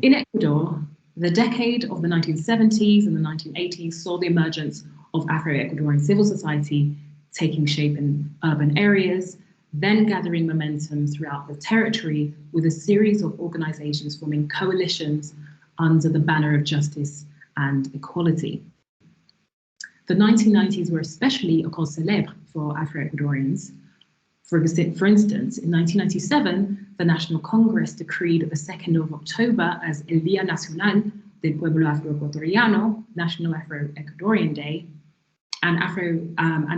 In Ecuador, the decade of the 1970s and the 1980s saw the emergence of Afro-Ecuadorian civil society taking shape in urban areas, then gathering momentum throughout the territory with a series of organizations forming coalitions under the banner of justice and equality. The 1990s were especially a cause célèbre for Afro-Ecuadorians. For instance, in 1997, the National Congress decreed the 2nd of October as El Día Nacional del Pueblo Afro-Ecuatoriano, National Afro-Ecuadorian Day, and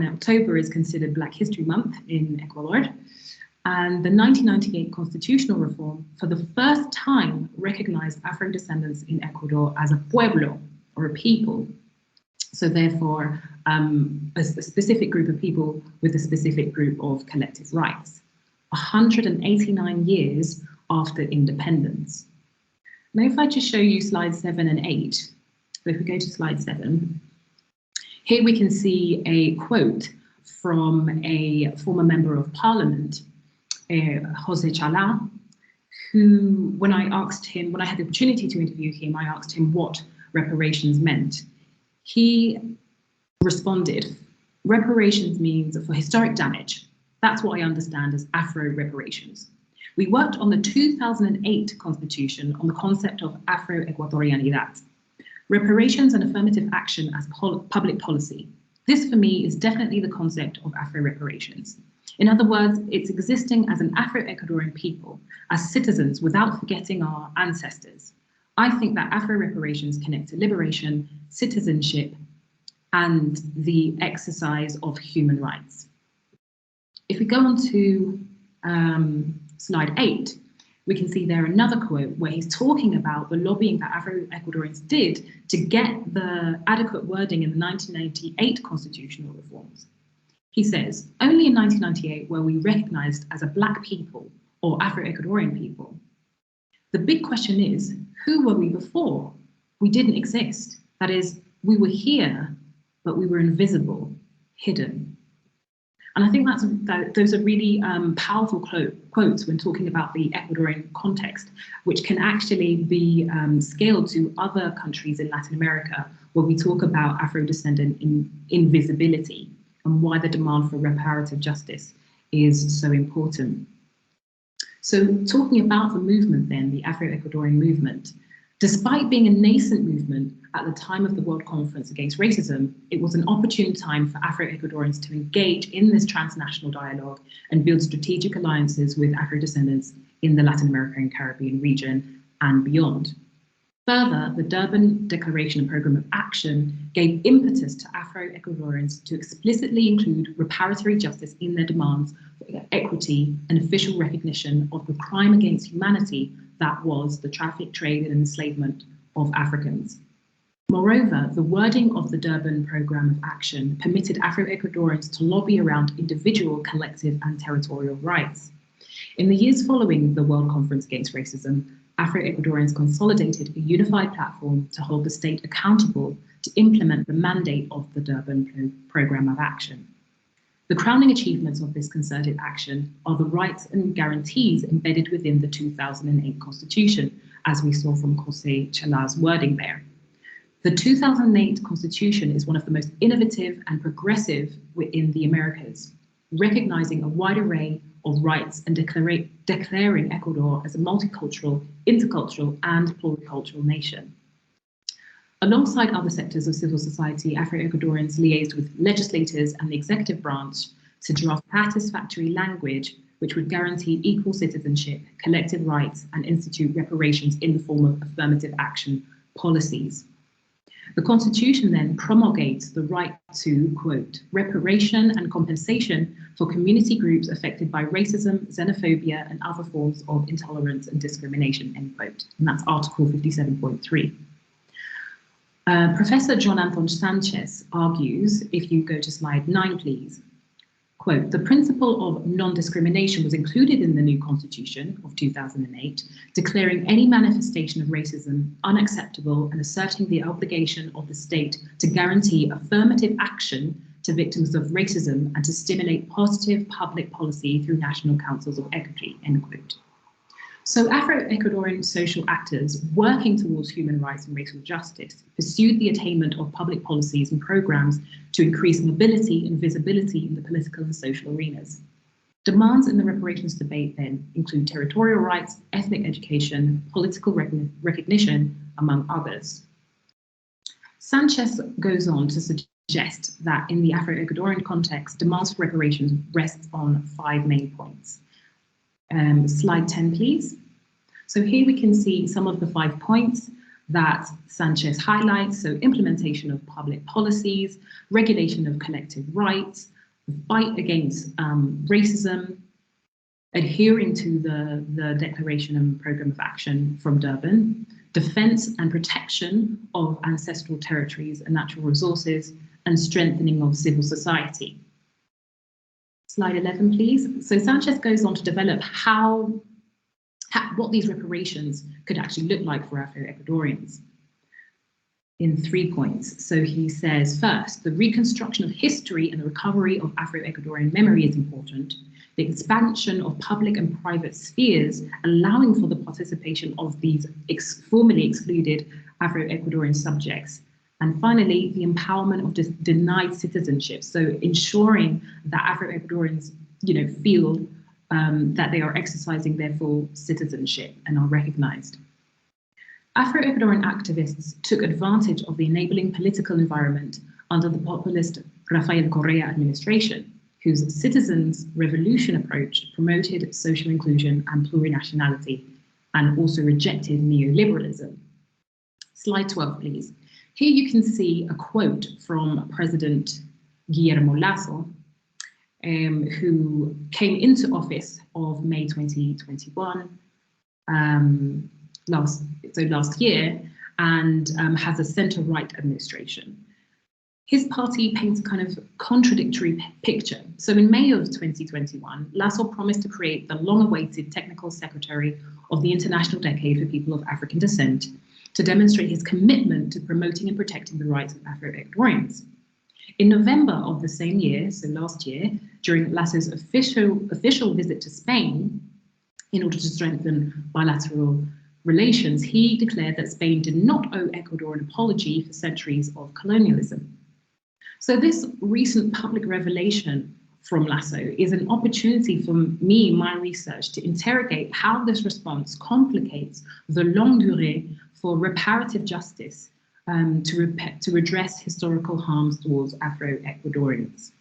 October is considered Black History Month in Ecuador. And the 1998 constitutional reform, for the first time, recognized Afro-descendants in Ecuador as a pueblo, or a people. So therefore, a specific group of people with a specific group of collective rights. 189 years after independence. Now, if I just show you slides 7 and 8, so if we go to slide 7, here we can see a quote from a former member of parliament, Jose Chala, who, when I had the opportunity to interview him, I asked him what reparations meant. He responded, reparations means for historic damage. That's what I understand as Afro reparations. We worked on the 2008 Constitution on the concept of Afro-Ecuadorianidad, reparations and affirmative action as public policy. This, for me, is definitely the concept of Afro-reparations. In other words, it's existing as an Afro-Ecuadorian people, as citizens without forgetting our ancestors. I think that Afro-reparations connect to liberation, citizenship, and the exercise of human rights. If we go on to slide 8, we can see there another quote where he's talking about the lobbying that Afro-Ecuadorians did to get the adequate wording in the 1998 constitutional reforms. He says, only in 1998 were we recognized as a Black people or Afro-Ecuadorian people. The big question is, who were we before? We didn't exist. That is, we were here, but we were invisible, hidden. And I think those are really powerful quotes when talking about the Ecuadorian context, which can actually be scaled to other countries in Latin America, where we talk about Afro-descendant invisibility and why the demand for reparative justice is so important. So talking about the movement then, the Afro-Ecuadorian movement, despite being a nascent movement at the time of the World Conference Against Racism, it was an opportune time for Afro-Ecuadorians to engage in this transnational dialogue and build strategic alliances with Afro-descendants in the Latin American and Caribbean region and beyond. Further, the Durban Declaration and Programme of Action gave impetus to Afro-Ecuadorians to explicitly include reparatory justice in their demands for equity and official recognition of the crime against humanity that was the traffic, trade, and enslavement of Africans. Moreover, the wording of the Durban Programme of Action permitted Afro-Ecuadorians to lobby around individual, collective, and territorial rights. In the years following the World Conference Against Racism, Afro-Ecuadorians consolidated a unified platform to hold the state accountable to implement the mandate of the Durban Programme of Action. The crowning achievements of this concerted action are the rights and guarantees embedded within the 2008 Constitution, as we saw from Jose Chala's wording there. The 2008 Constitution is one of the most innovative and progressive within the Americas, recognizing a wide array of rights and declaring Ecuador as a multicultural, intercultural, and pluricultural nation. Alongside other sectors of civil society, Afro-Ecuadorians liaised with legislators and the executive branch to draft satisfactory language which would guarantee equal citizenship, collective rights, and institute reparations in the form of affirmative action policies. The Constitution then promulgates the right to, quote, reparation and compensation for community groups affected by racism, xenophobia, and other forms of intolerance and discrimination, end quote. And that's Article 57.3. Professor John Anton Sanchez argues, if you go to slide 9, please, quote, the principle of non-discrimination was included in the new Constitution of 2008, declaring any manifestation of racism unacceptable and asserting the obligation of the state to guarantee affirmative action to victims of racism and to stimulate positive public policy through national councils of equity, end quote. So Afro-Ecuadorian social actors working towards human rights and racial justice pursued the attainment of public policies and programs to increase mobility and visibility in the political and social arenas. Demands in the reparations debate then include territorial rights, ethnic education, political recognition, among others. Sanchez goes on to suggest that in the Afro-Ecuadorian context, demands for reparations rests on 5 main points. Slide 10, please. So here we can see some of the 5 points that Sanchez highlights. So implementation of public policies, regulation of collective rights, the fight against racism, adhering to the Declaration and Programme of Action from Durban, defense and protection of ancestral territories and natural resources, and strengthening of civil society. Slide 11, please. So Sanchez goes on to develop what these reparations could actually look like for Afro-Ecuadorians in 3 points. So he says, first, the reconstruction of history and the recovery of Afro-Ecuadorian memory is important. The expansion of public and private spheres, allowing for the participation of these formerly excluded Afro-Ecuadorian subjects. And finally, the empowerment of denied citizenship. So ensuring that Afro-Ecuadorians, feel that they are exercising their full citizenship and are recognized. Afro-Ecuadorian activists took advantage of the enabling political environment under the populist Rafael Correa administration, whose citizens' revolution approach promoted social inclusion and plurinationality, and also rejected neoliberalism. Slide 12, please. Here you can see a quote from President Guillermo Lasso, who came into office of May 2021, last year, and has a centre-right administration. His party paints a kind of contradictory picture. So in May of 2021, Lasso promised to create the long-awaited Technical Secretary of the International Decade for People of African Descent to demonstrate his commitment to promoting and protecting the rights of Afro-Ecuadorians. In November of the same year, so last year, during Lasso's official visit to Spain, in order to strengthen bilateral relations, he declared that Spain did not owe Ecuador an apology for centuries of colonialism. So this recent public revelation from Lasso is an opportunity for me, my research, to interrogate how this response complicates the longue durée for reparative justice to redress historical harms towards Afro-Ecuadorians.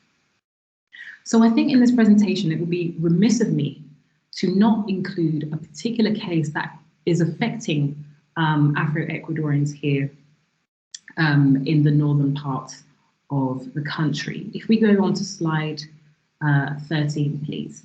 So I think in this presentation, it would be remiss of me to not include a particular case that is affecting Afro-Ecuadorians here in the northern part of the country. If we go on to slide 13, please.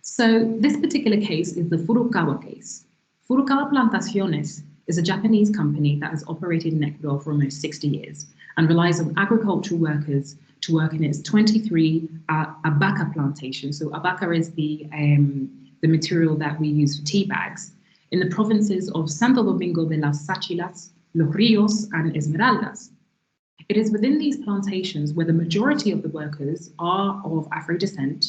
So this particular case is the Furukawa case. Furukawa Plantaciones is a Japanese company that has operated in Ecuador for almost 60 years and relies on agricultural workers to work in its 23 abaca plantations. So abaca is the material that we use for tea bags in the provinces of Santo Domingo de las Sachilas, Los Rios, and Esmeraldas. It is within these plantations where the majority of the workers are of Afro descent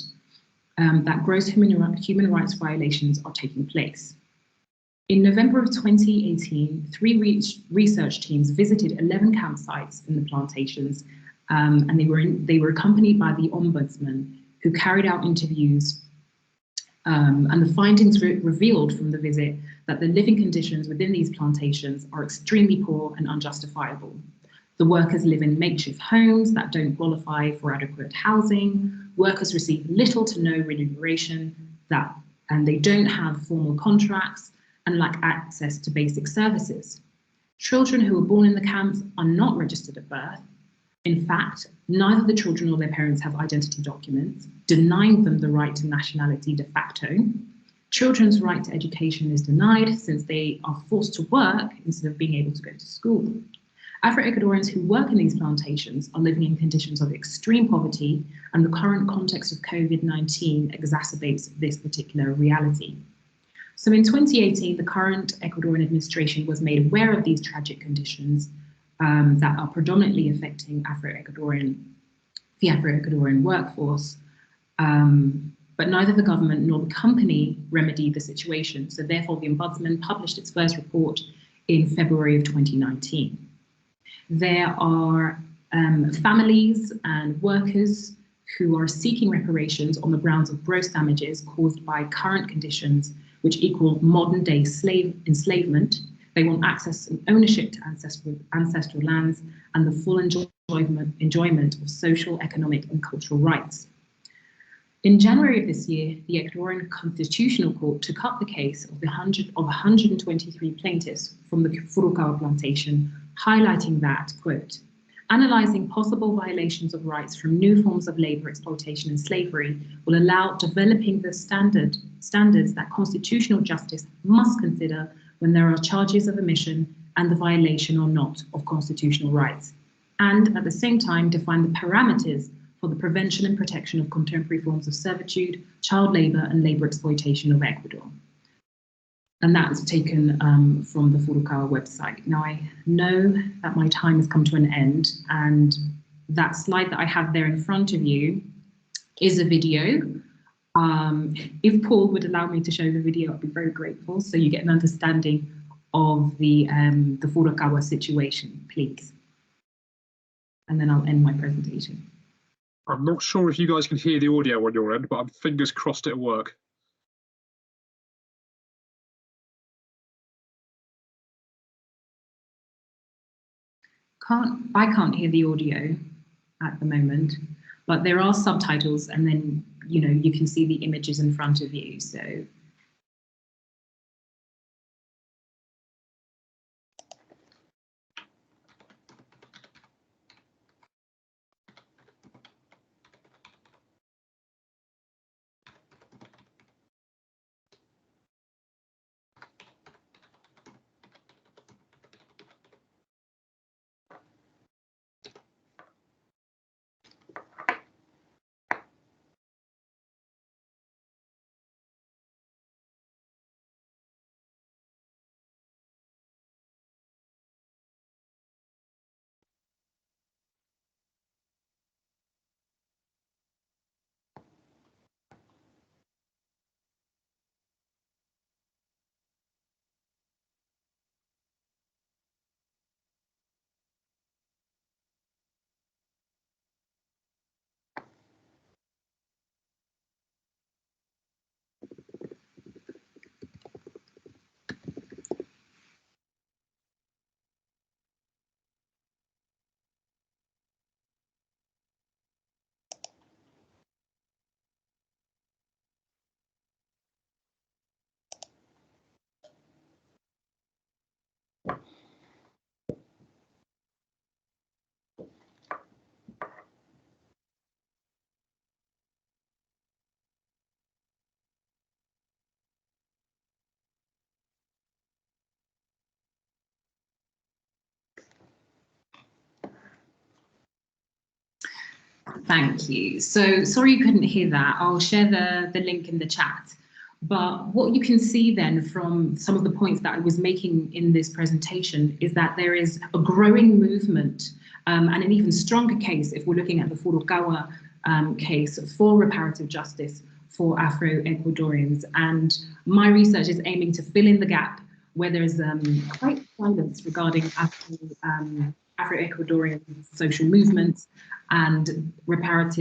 that gross human rights violations are taking place. In November of 2018, 3 research teams visited 11 campsites in the plantations, and they were accompanied by the ombudsman, who carried out interviews. And the findings revealed from the visit that the living conditions within these plantations are extremely poor and unjustifiable. The workers live in makeshift homes that don't qualify for adequate housing. Workers receive little to no remuneration, and they don't have formal contracts and lack access to basic services. Children who are born in the camps are not registered at birth. In fact, neither the children nor their parents have identity documents, denying them the right to nationality de facto. Children's right to education is denied since they are forced to work instead of being able to go to school. Afro-Ecuadorians who work in these plantations are living in conditions of extreme poverty, and the current context of COVID-19 exacerbates this particular reality. So in 2018, the current Ecuadorian administration was made aware of these tragic conditions that are predominantly affecting the Afro-Ecuadorian workforce, but neither the government nor the company remedied the situation. So therefore, the Ombudsman published its first report in February of 2019. There are families and workers who are seeking reparations on the grounds of gross damages caused by current conditions which equal modern-day enslavement. They want access and ownership to ancestral lands and the full enjoyment of social, economic, and cultural rights. In January of this year, the Ecuadorian Constitutional Court took up the case of 123 plaintiffs from the Furukawa plantation, highlighting that, quote, analyzing possible violations of rights from new forms of labor exploitation and slavery will allow developing the standards that constitutional justice must consider when there are charges of omission and the violation or not of constitutional rights, and at the same time define the parameters for the prevention and protection of contemporary forms of servitude, child labor, and labor exploitation of Ecuador. And that's taken from the Furukawa website. Now, I know that my time has come to an end, and that slide that I have there in front of you is a video. If Paul would allow me to show the video, I'd be very grateful, so you get an understanding of the Furukawa situation, please. And then I'll end my presentation. I'm not sure if you guys can hear the audio on your end, but I'm fingers crossed it'll work. I can't hear the audio at the moment, but there are subtitles, and then you can see the images in front of you. So. Thank you. So sorry you couldn't hear that. I'll share the link in the chat. But what you can see then from some of the points that I was making in this presentation is that there is a growing movement and an even stronger case, if we're looking at the Furukawa case, for reparative justice for Afro-Ecuadorians. And my research is aiming to fill in the gap where there's quite silence regarding Afro-Ecuadorian social movements and demands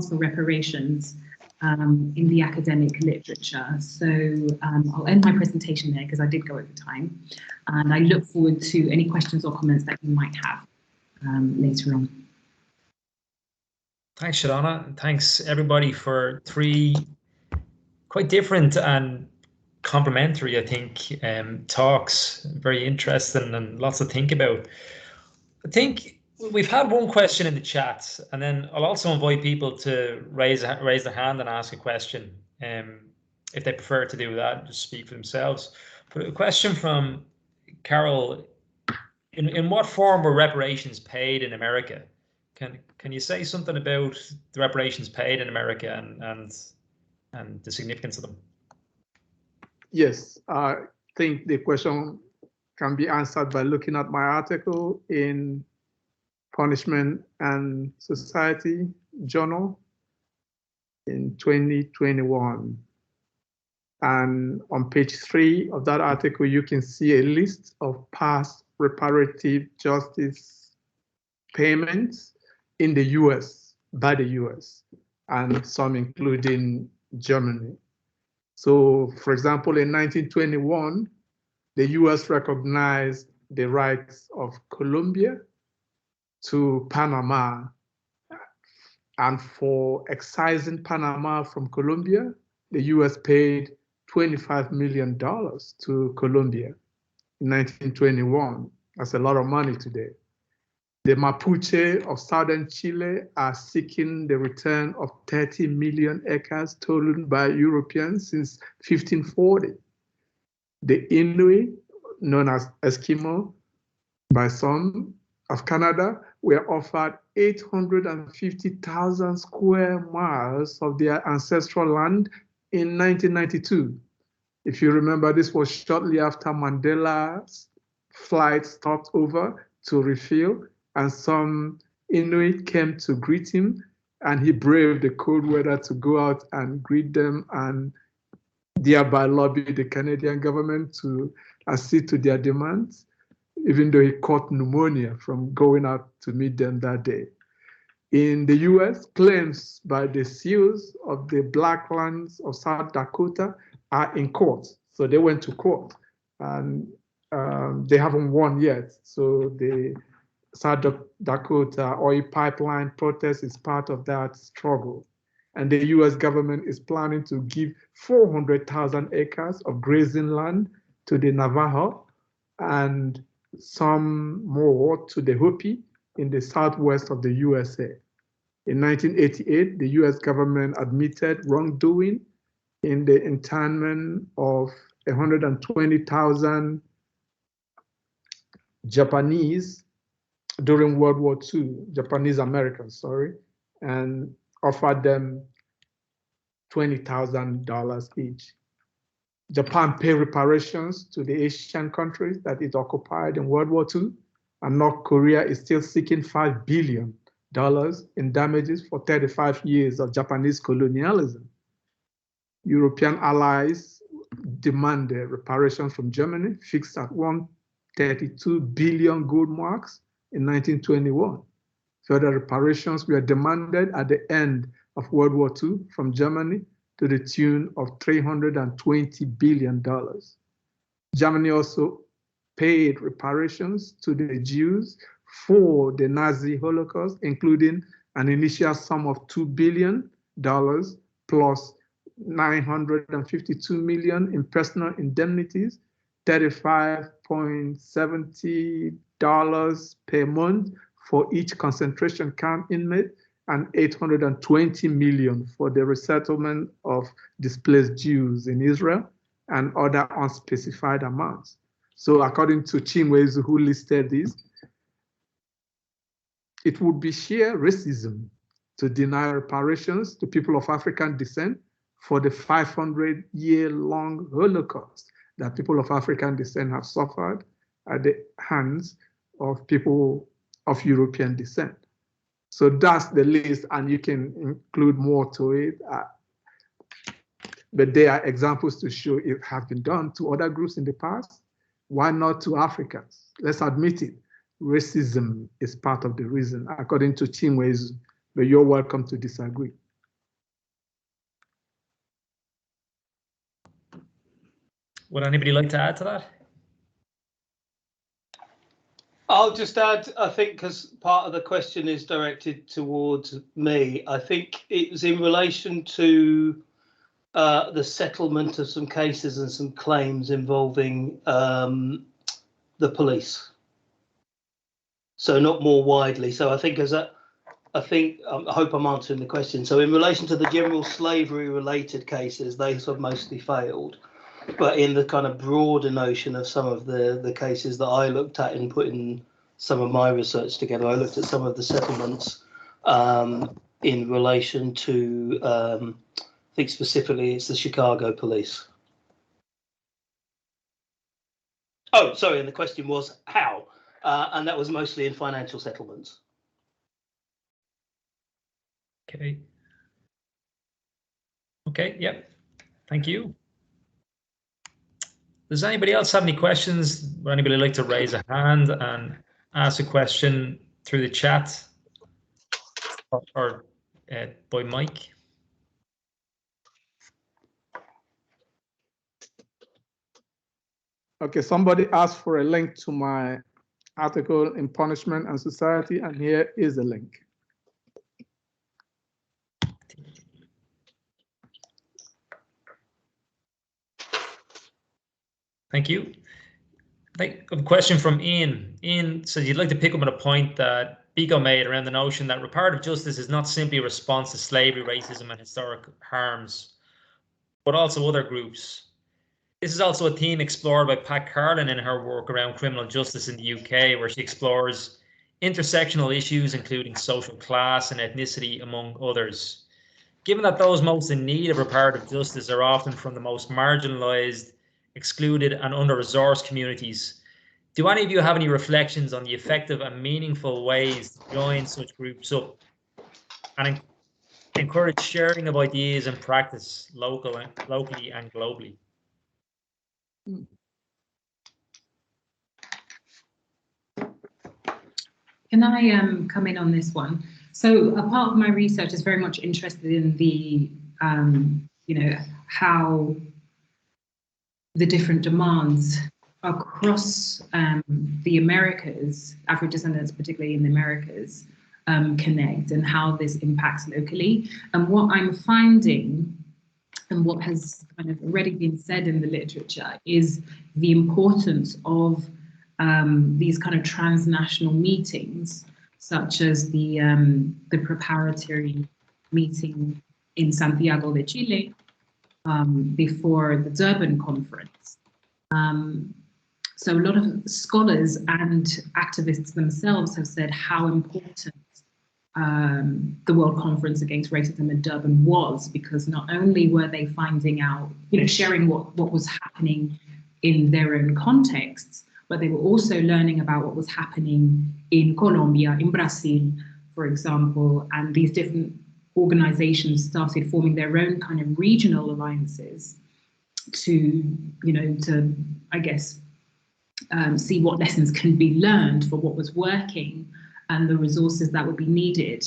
for reparations in the academic literature. So I'll end my presentation there because I did go over time, and I look forward to any questions or comments that you might have later on. Thanks, Shodona. Thanks everybody for three quite different and complementary, I think, talks. Very interesting and lots to think about. I think we've had one question in the chat, and then I'll also invite people to raise their hand and ask a question if they prefer to do that, just speak for themselves. But a question from Carol: in what form were reparations paid in America? Can you say something about the reparations paid in America and the significance of them? Yes, I think the question can be answered by looking at my article in Punishment and Society Journal in 2021. And on page 3 of that article, you can see a list of past reparative justice payments in the US, by the US, and some including Germany. So, for example, in 1921, the US recognized the rights of Colombia to Panama. And for excising Panama from Colombia, the US paid $25 million to Colombia in 1921. That's a lot of money today. The Mapuche of southern Chile are seeking the return of 30 million acres stolen by Europeans since 1540. The Inuit, known as Eskimo by some of Canada, were offered 850,000 square miles of their ancestral land in 1992. If you remember, this was shortly after Mandela's flight stopped over to refuel, and some Inuit came to greet him, and he braved the cold weather to go out and greet them and thereby lobby the Canadian government to accede to their demands, even though he caught pneumonia from going out to meet them that day. In the US, claims by the Sioux of the Black lands of South Dakota are in court. So they went to court and they haven't won yet. So the South Dakota oil pipeline protest is part of that struggle. And the US government is planning to give 400,000 acres of grazing land to the Navajo and some more to the Hopi in the southwest of the USA. In 1988, the US government admitted wrongdoing in the internment of 120,000 Japanese during World War II, Japanese Americans, sorry, and offered them $20,000 each. Japan paid reparations to the Asian countries that it occupied in World War II, and North Korea is still seeking $5 billion in damages for 35 years of Japanese colonialism. European allies demanded reparations from Germany, fixed at 132 billion gold marks in 1921. Further reparations were demanded at the end of World War II from Germany to the tune of $320 billion. Germany also paid reparations to the Jews for the Nazi Holocaust, including an initial sum of $2 billion plus $952 million in personal indemnities, $35.70 per month for each concentration camp inmate, and $820 million for the resettlement of displaced Jews in Israel, and other unspecified amounts. So according to Chinwezu, who listed these, it would be sheer racism to deny reparations to people of African descent for the 500-year-long Holocaust that people of African descent have suffered at the hands of people of European descent. So that's the list, and you can include more to it. But there are examples to show it has been done to other groups in the past. Why not to Africans? Let's admit it. Racism is part of the reason, according to Chinwezu, but you're welcome to disagree. Would anybody like to add to that? I'll just add, I think, because part of the question is directed towards me, I think it was in relation to the settlement of some cases and some claims involving the police. So not more widely. So I think I hope I'm answering the question. So in relation to the general slavery related cases, they have mostly failed. But in the kind of broader notion of some of the cases that I looked at in putting some of my research together, I looked at some of the settlements in relation to, I think specifically it's the Chicago police. Oh, sorry, and the question was how? And that was mostly in financial settlements. Okay. Okay, yep. Thank you. Does anybody else have any questions? Would anybody like to raise a hand and ask a question through the chat or by mic? Okay, somebody asked for a link to my article in Punishment and Society, and here is the link. Thank you. I think a question from Ian. Ian says you'd like to pick up on a point that Biko made around the notion that reparative justice is not simply a response to slavery, racism, and historic harms, but also other groups. This is also a theme explored by Pat Carlin in her work around criminal justice in the UK, where she explores intersectional issues, including social class and ethnicity, among others. Given that those most in need of reparative justice are often from the most marginalised, excluded and under-resourced communities, do any of you have any reflections on the effective and meaningful ways to join such groups up and encourage sharing of ideas and practice locally and globally? Can I come in on this one? So a part of my research is very much interested in the, how the different demands across the Americas, Afro-descendants, particularly in the Americas, connect and how this impacts locally. And what I'm finding, and what has kind of already been said in the literature, is the importance of these kind of transnational meetings, such as the preparatory meeting in Santiago de Chile before the Durban conference. So a lot of scholars and activists themselves have said how important the World Conference Against Racism in Durban was, because not only were they finding out, sharing what was happening in their own contexts, but they were also learning about what was happening in Colombia, in Brazil, for example, and these different organizations started forming their own kind of regional alliances to, I guess, see what lessons can be learned for what was working and the resources that would be needed,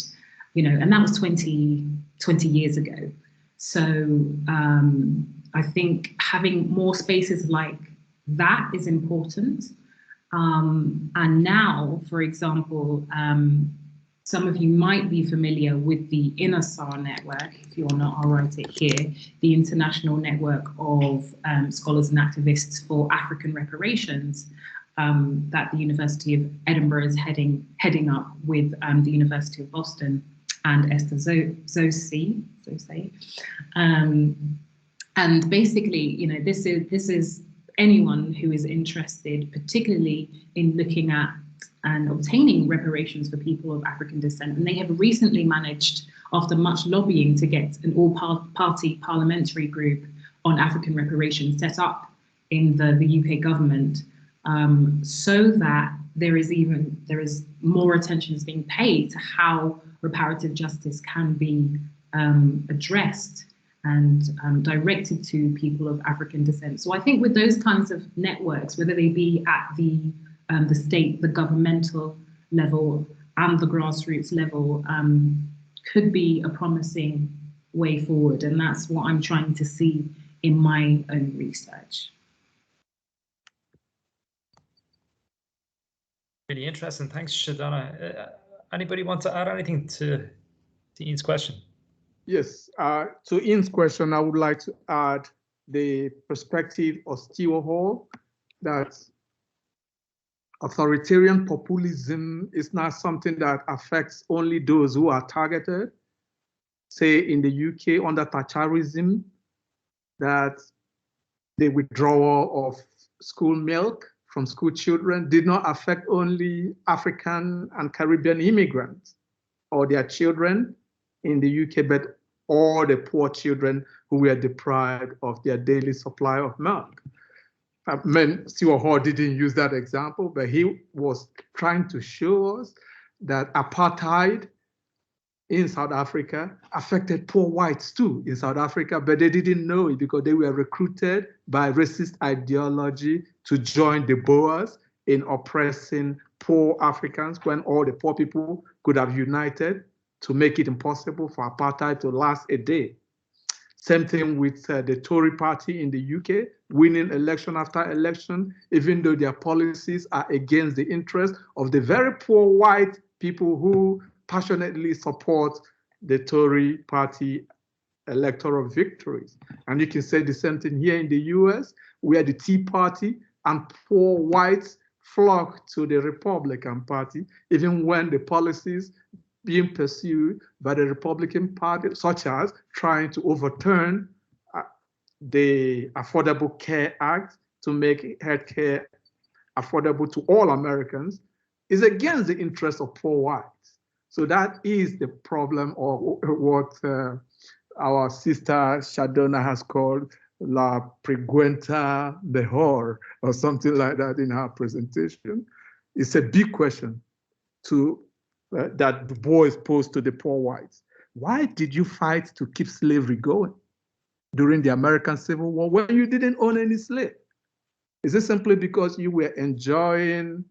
and that was 20 years ago. So I think having more spaces like that is important. And now, for example, some of you might be familiar with the INASAR network. If you're not, I'll write it here. The International Network of Scholars and Activists for African Reparations, that the University of Edinburgh is heading up with the University of Boston and Esther Zosey. And basically, this is anyone who is interested, particularly in looking at and obtaining reparations for people of African descent. And they have recently managed, after much lobbying, to get an all-party parliamentary group on African reparations set up in the UK government, so that there is more attention is being paid to how reparative justice can be addressed and directed to people of African descent. So I think with those kinds of networks, whether they be at the state, the governmental level, and the grassroots level, could be a promising way forward. And that's what I'm trying to see in my own research. Really interesting. Thanks, Shodona. Anybody want to add anything to Ian's question? Yes, to Ian's question, I would like to add the perspective of Stewart Hall, that authoritarian populism is not something that affects only those who are targeted. Say in the UK under Thatcherism, that the withdrawal of school milk from school children did not affect only African and Caribbean immigrants or their children in the UK, but all the poor children who were deprived of their daily supply of milk. Stewart Hall didn't use that example, but he was trying to show us that apartheid in South Africa affected poor whites too in South Africa, but they didn't know it because they were recruited by racist ideology to join the Boers in oppressing poor Africans when all the poor people could have united to make it impossible for apartheid to last a day. Same thing with the Tory party in the UK, winning election after election, even though their policies are against the interests of the very poor white people who passionately support the Tory party electoral victories. And you can say the same thing here in the US, where the Tea Party and poor whites flock to the Republican Party, even when the policies being pursued by the Republican Party, such as trying to overturn the Affordable Care Act to make healthcare affordable to all Americans, is against the interests of poor whites. So that is the problem, or what our sister Shodona has called La Pregunta Mejor, or something like that in her presentation. It's a big question that Du Bois posed to the poor whites. Why did you fight to keep slavery going during the American Civil War when you didn't own any slave? Is it simply because you were enjoying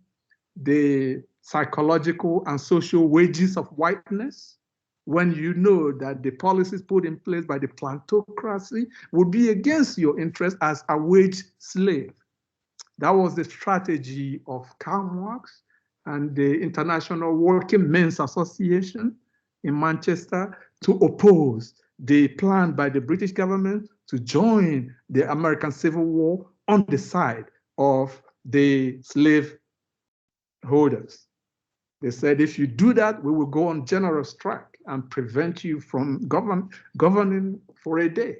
the psychological and social wages of whiteness, when you know that the policies put in place by the plantocracy would be against your interest as a wage slave. That was the strategy of Karl Marx and the International Working Men's Association in Manchester to oppose the plan by the British government to join the American Civil War on the side of the slave holders. They said, if you do that, we will go on general strike and prevent you from governing for a day.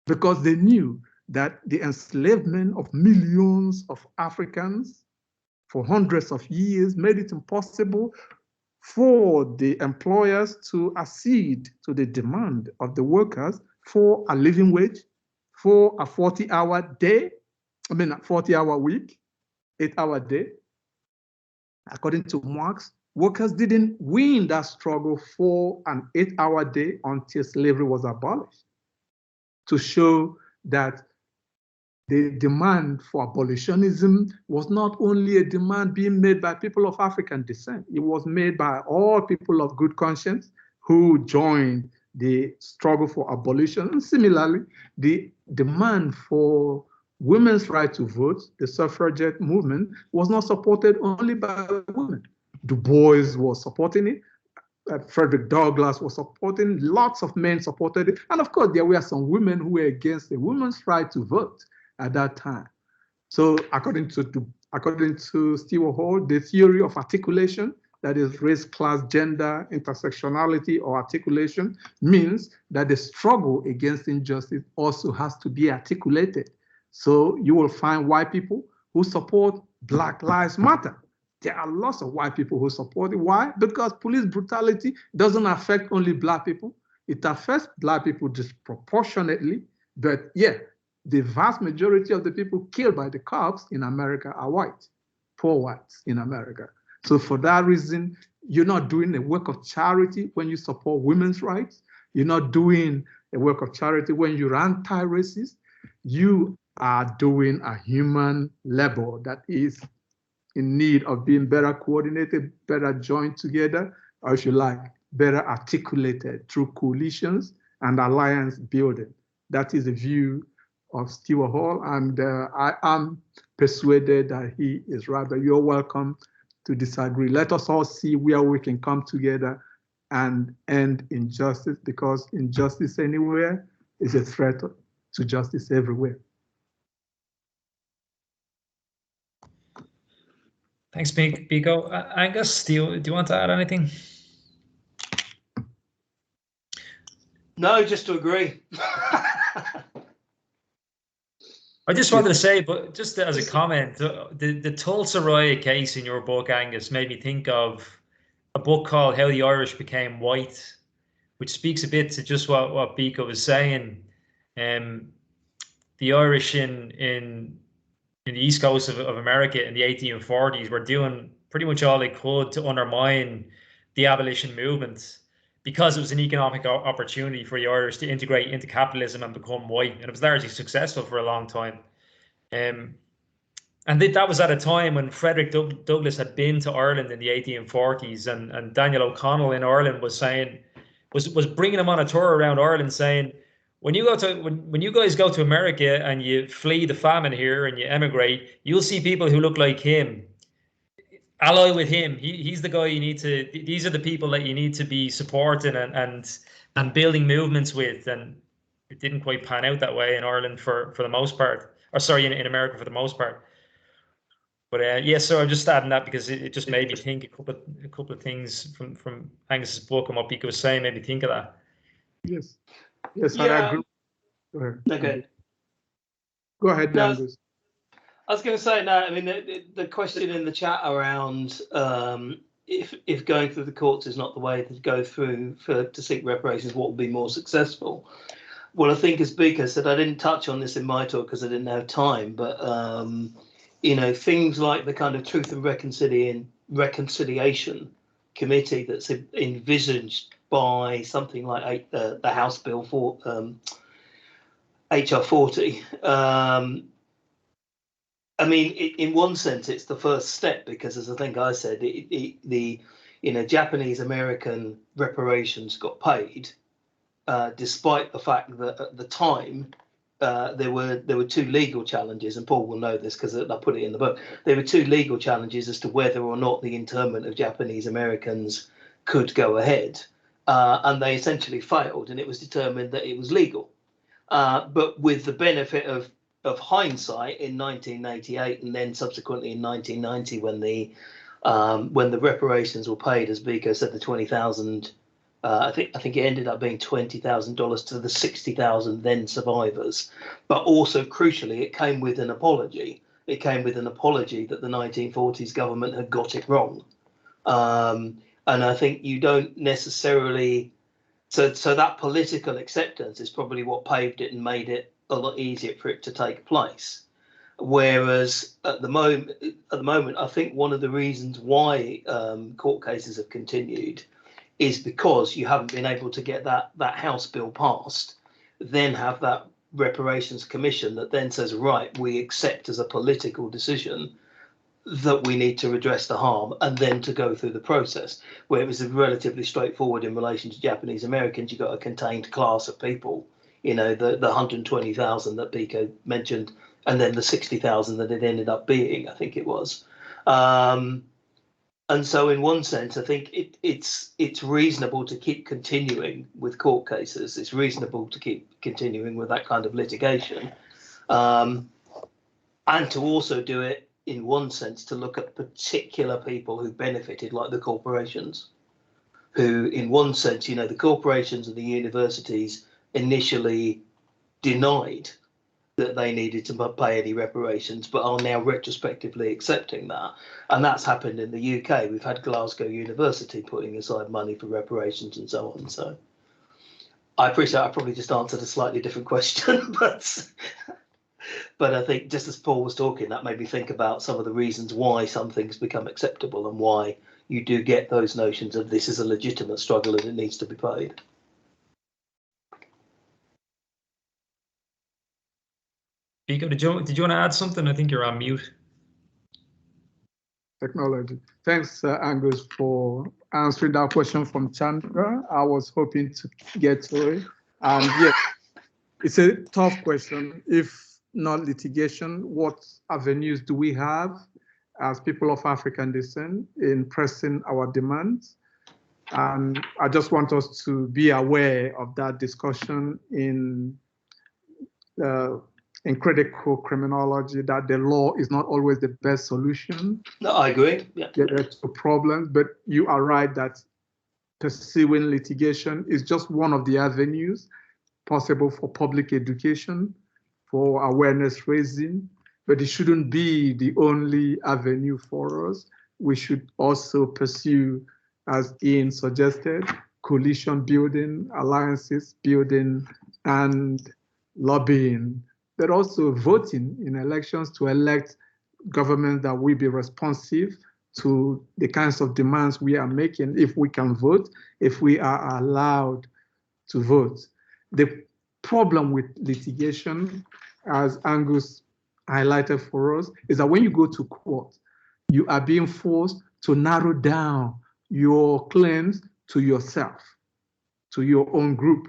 Because they knew that the enslavement of millions of Africans for hundreds of years made it impossible for the employers to accede to the demand of the workers for a living wage, for a 40-hour day, a 40-hour week, 8-hour day. According to Marx, workers didn't win that struggle for an 8-hour day until slavery was abolished, to show that the demand for abolitionism was not only a demand being made by people of African descent, it was made by all people of good conscience who joined the struggle for abolition. And similarly, the demand for women's right to vote, the suffragette movement, was not supported only by women. Du Bois was supporting it. Frederick Douglass was supporting, lots of men supported it. And of course, there were some women who were against the women's right to vote at that time. So according to Stewart Hall, the theory of articulation, that is race, class, gender, intersectionality, or articulation, means that the struggle against injustice also has to be articulated. So you will find white people who support Black Lives Matter. There are lots of white people who support it. Why? Because police brutality doesn't affect only Black people. It affects Black people disproportionately. But yeah, the vast majority of the people killed by the cops in America are white, poor whites in America. So for that reason, you're not doing a work of charity when you support women's rights. You're not doing a work of charity when you're anti-racist. You are doing a human labor that is in need of being better coordinated, better joined together, or if you like, better articulated through coalitions and alliance building. That is the view of Stewart Hall, and I am persuaded that he is right, but you're welcome to disagree. Let us all see where we can come together and end injustice, because injustice anywhere is a threat to justice everywhere. Thanks, Biko. Angus, do you want to add anything? No, just to agree. I just wanted to say, but just as a comment, the Tulsa riot case in your book, Angus, made me think of a book called How the Irish Became White, which speaks a bit to just what Biko was saying. The Irish in the East Coast of America in the 1840s were doing pretty much all they could to undermine the abolition movement, because it was an economic opportunity for the Irish to integrate into capitalism and become white. And it was largely successful for a long time. And that was at a time when Frederick Douglass had been to Ireland in the 1840s, and Daniel O'Connell in Ireland was bringing him on a tour around Ireland, saying, when you guys go to America and you flee the famine here and you emigrate, you'll see people who look like him. Ally with him. He's the guy you need to. These are the people that you need to be supporting and building movements with. And it didn't quite pan out that way in Ireland for the most part, or sorry, in America for the most part. But yeah, so I'm just adding that because it just made me think a couple of things from Angus's book and what Biko was saying made me think of that. Yes, Yeah. I agree. Go ahead. Okay. Go ahead, Angus. I was going to say, no, I mean, the question in the chat around if going through the courts is not the way to go through to seek reparations, what would be more successful? Well, I think, as Biko said, I didn't touch on this in my talk because I didn't have time, but things like the kind of Truth and Reconciliation Committee that's envisaged by something like the House Bill for HR 40. I mean, in one sense, it's the first step because, as I think I said, the Japanese American reparations got paid, despite the fact that at the time there were two legal challenges, and Paul will know this because I put it in the book. There were two legal challenges as to whether or not the internment of Japanese Americans could go ahead, and they essentially failed, and it was determined that it was legal. But with the benefit of hindsight in 1988 and then subsequently in 1990 when the reparations were paid, as Biko said, the 20,000, I think it ended up being $20,000 to the 60,000 then survivors. But also crucially, it came with an apology. It came with an apology that the 1940s government had got it wrong. And I think you don't necessarily. So that political acceptance is probably what paved it and made it a lot easier for it to take place. Whereas at the moment, I think one of the reasons why court cases have continued is because you haven't been able to get that House bill passed, then have that reparations commission that then says, right, we accept as a political decision that we need to redress the harm, and then to go through the process, where it was relatively straightforward in relation to Japanese Americans. You got a contained class of people, the 120,000 that Biko mentioned, and then the 60,000 that it ended up being, I think it was. And so in one sense, I think it's reasonable to keep continuing with court cases. It's reasonable to keep continuing with that kind of litigation, and to also do it in one sense to look at particular people who benefited, like the corporations, who in one sense, the corporations and the universities initially denied that they needed to pay any reparations, but are now retrospectively accepting that. And that's happened in the UK. We've had Glasgow University putting aside money for reparations and so on. So I appreciate I probably just answered a slightly different question, but I think just as Paul was talking, that made me think about some of the reasons why some things become acceptable and why you do get those notions of this is a legitimate struggle and it needs to be paid. Biko, did you want to add something? I think you're on mute. Technology. Thanks, Angus, for answering that question from Chandra. I was hoping to get to it. And yes, it's a tough question. If not litigation, what avenues do we have as people of African descent in pressing our demands? And I just want us to be aware of that discussion in critical criminology, that the law is not always the best solution. No, I agree. Yeah. To problems, but you are right that pursuing litigation is just one of the avenues possible for public education, for awareness raising, but it shouldn't be the only avenue for us. We should also pursue, as Ian suggested, coalition building, alliances building, and lobbying, but also voting in elections to elect governments that will be responsive to the kinds of demands we are making, if we can vote, if we are allowed to vote. The problem with litigation, as Angus highlighted for us, is that when you go to court, you are being forced to narrow down your claims to yourself, to your own group,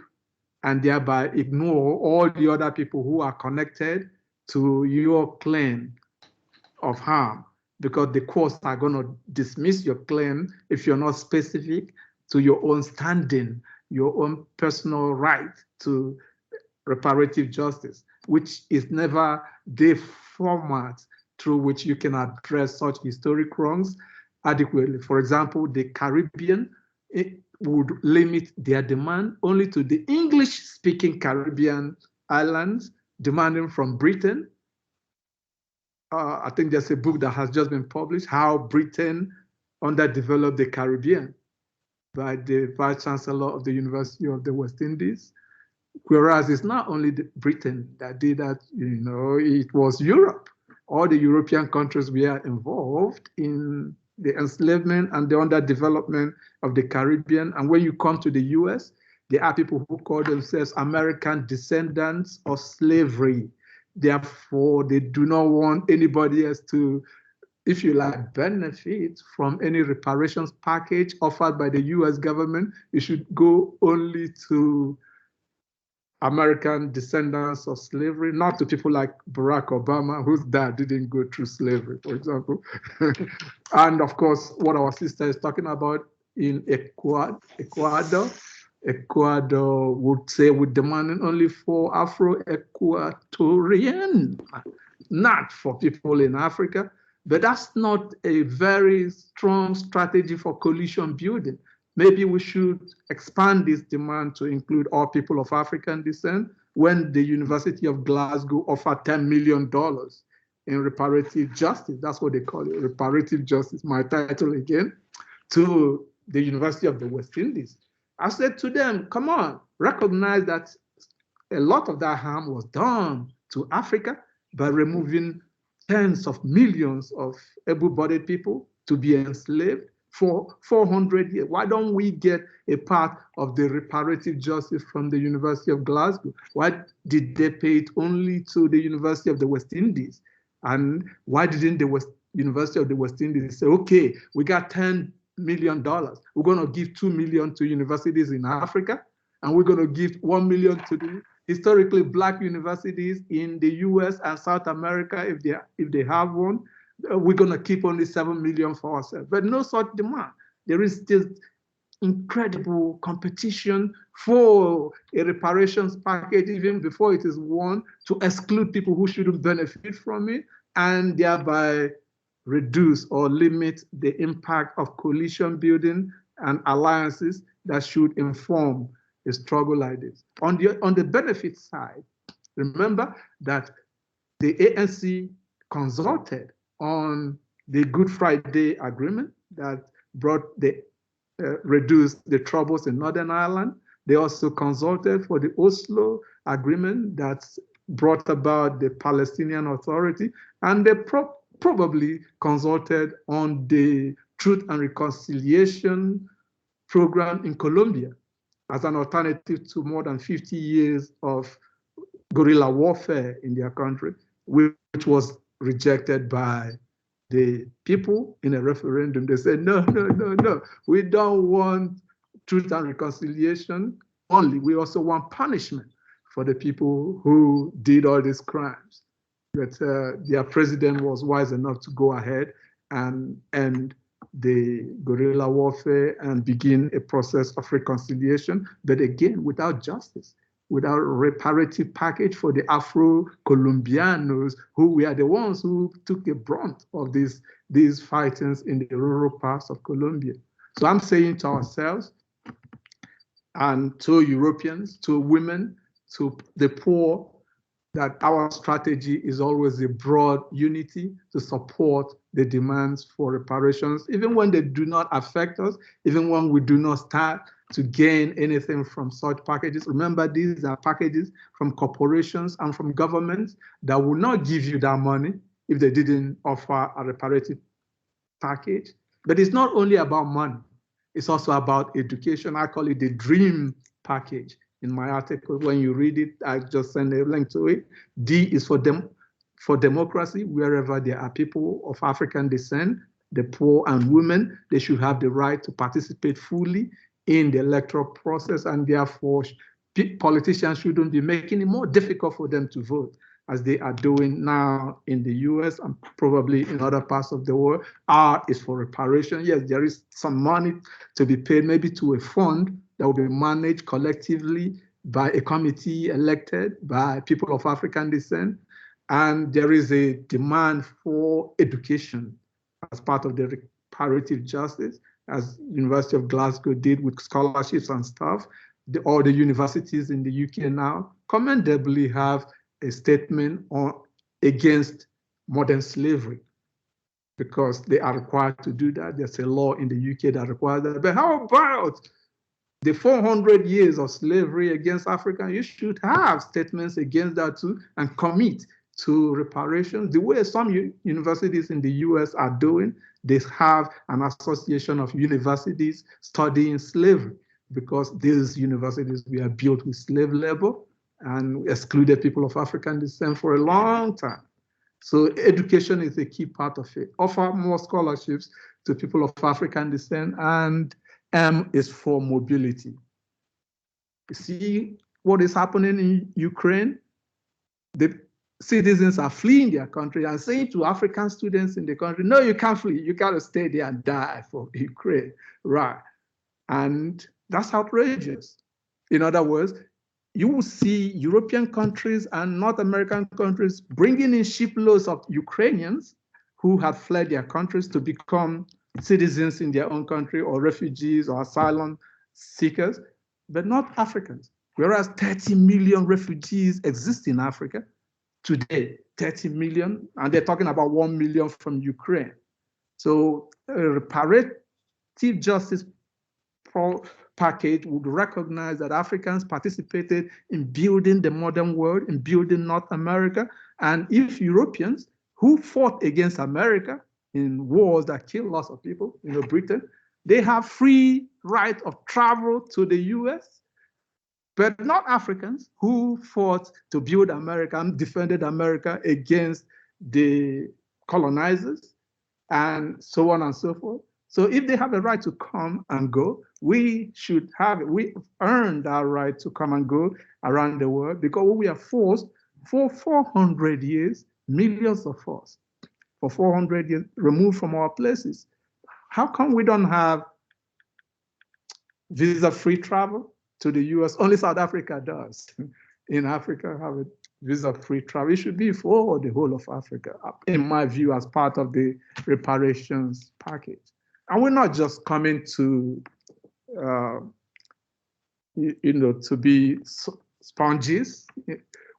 and thereby ignore all the other people who are connected to your claim of harm, because the courts are going to dismiss your claim if you're not specific to your own standing, your own personal right to reparative justice, which is never the format through which you can address such historic wrongs adequately. For example, the Caribbean, it would limit their demand only to the English-speaking Caribbean islands, demanding from Britain. I think there's a book that has just been published, How Britain Underdeveloped the Caribbean, by the Vice Chancellor of the University of the West Indies. Whereas it's not only Britain that did that, it was Europe. All the European countries were involved in the enslavement and the underdevelopment of the Caribbean. And when you come to the US, there are people who call themselves American descendants of slavery. therefore they do not want anybody else to, if you like, benefit from any reparations package offered by the US government. It should go only to American descendants of slavery, not to people like Barack Obama, whose dad didn't go through slavery, for example. And of course, what our sister is talking about in Ecuador would say we're demanding only for Afro-Equatorian, not for people in Africa. But that's not a very strong strategy for coalition building. Maybe we should expand this demand to include all people of African descent when the University of Glasgow offered $10 million in reparative justice. That's what they call it, reparative justice, my title again, to the University of the West Indies. I said to them, come on, recognize that a lot of that harm was done to Africa by removing tens of millions of able-bodied people to be enslaved for 400 years. Why don't we get a part of the reparative justice from the University of Glasgow? Why did they pay it only to the University of the West Indies? And why didn't the University of the West Indies say, okay, we got $10 million. We're going to give $2 million to universities in Africa, and we're going to give $1 million to the historically Black universities in the US and South America, if they have one. We're going to keep only $7 million for ourselves. But no such demand. There is still incredible competition for a reparations package, even before it is won, to exclude people who shouldn't benefit from it, and thereby reduce or limit the impact of coalition building and alliances that should inform a struggle like this. On the benefit side, remember that the ANC consulted on the Good Friday Agreement that reduced the troubles in Northern Ireland. They also consulted for the Oslo Agreement that brought about the Palestinian Authority, and they probably consulted on the Truth and Reconciliation program in Colombia as an alternative to more than 50 years of guerrilla warfare in their country, which was rejected by the people in a referendum. They said, no, we don't want truth and reconciliation only. We also want punishment for the people who did all these crimes. But their president was wise enough to go ahead and end the guerrilla warfare and begin a process of reconciliation, but again, without justice, without a reparative package for the Afro-Colombianos, who were the ones who took the brunt of these fightings in the rural parts of Colombia. So I'm saying to ourselves and to Europeans, to women, to the poor, that our strategy is always a broad unity to support the demands for reparations, even when they do not affect us, even when we do not start to gain anything from such packages. Remember, these are packages from corporations and from governments that will not give you that money if they didn't offer a reparative package. But it's not only about money, it's also about education. I call it the dream package. In my article, when you read it, I just send a link to it. D is for democracy. Wherever there are people of African descent, the poor and women, they should have the right to participate fully in the electoral process, and therefore politicians shouldn't be making it more difficult for them to vote, as they are doing now in the US and probably in other parts of the world. R is for reparation. Yes, there is some money to be paid, maybe to a fund that will be managed collectively by a committee elected by people of African descent. And there is a demand for education as part of the reparative justice, as University of Glasgow did with scholarships and stuff. All the universities in the UK now commendably have a statement against modern slavery, because they are required to do that. There's a law in the UK that requires that. But how about the 400 years of slavery against Africa? You should have statements against that too and commit to reparations. The way some universities in the US are doing, they have an association of universities studying slavery, because these universities were built with slave labor. and excluded people of African descent for a long time. So education is a key part of it. Offer more scholarships to people of African descent, and M is for mobility. You see what is happening in Ukraine? The citizens are fleeing their country and saying to African students in the country, no, you can't flee, you gotta stay there and die for Ukraine, right? And that's outrageous. In other words, you will see European countries and North American countries bringing in shiploads of Ukrainians who have fled their countries to become citizens in their own country, or refugees or asylum seekers, but not Africans. Whereas 30 million refugees exist in Africa today, 30 million, and they're talking about 1 million from Ukraine. So reparative justice package would recognize that Africans participated in building the modern world, in building North America. And if Europeans who fought against America in wars that killed lots of people, Britain, they have free right of travel to the US, but not Africans who fought to build America and defended America against the colonizers, and so on and so forth. So if they have a right to come and go, we should have it. We earned our right to come and go around the world, because we are forced for 400 years, millions of us, for 400 years removed from our places. How come we don't have visa-free travel to the US? Only South Africa does. In Africa, have a visa-free travel. It should be for the whole of Africa, in my view, as part of the reparations package. And we're not just coming to, to be sponges.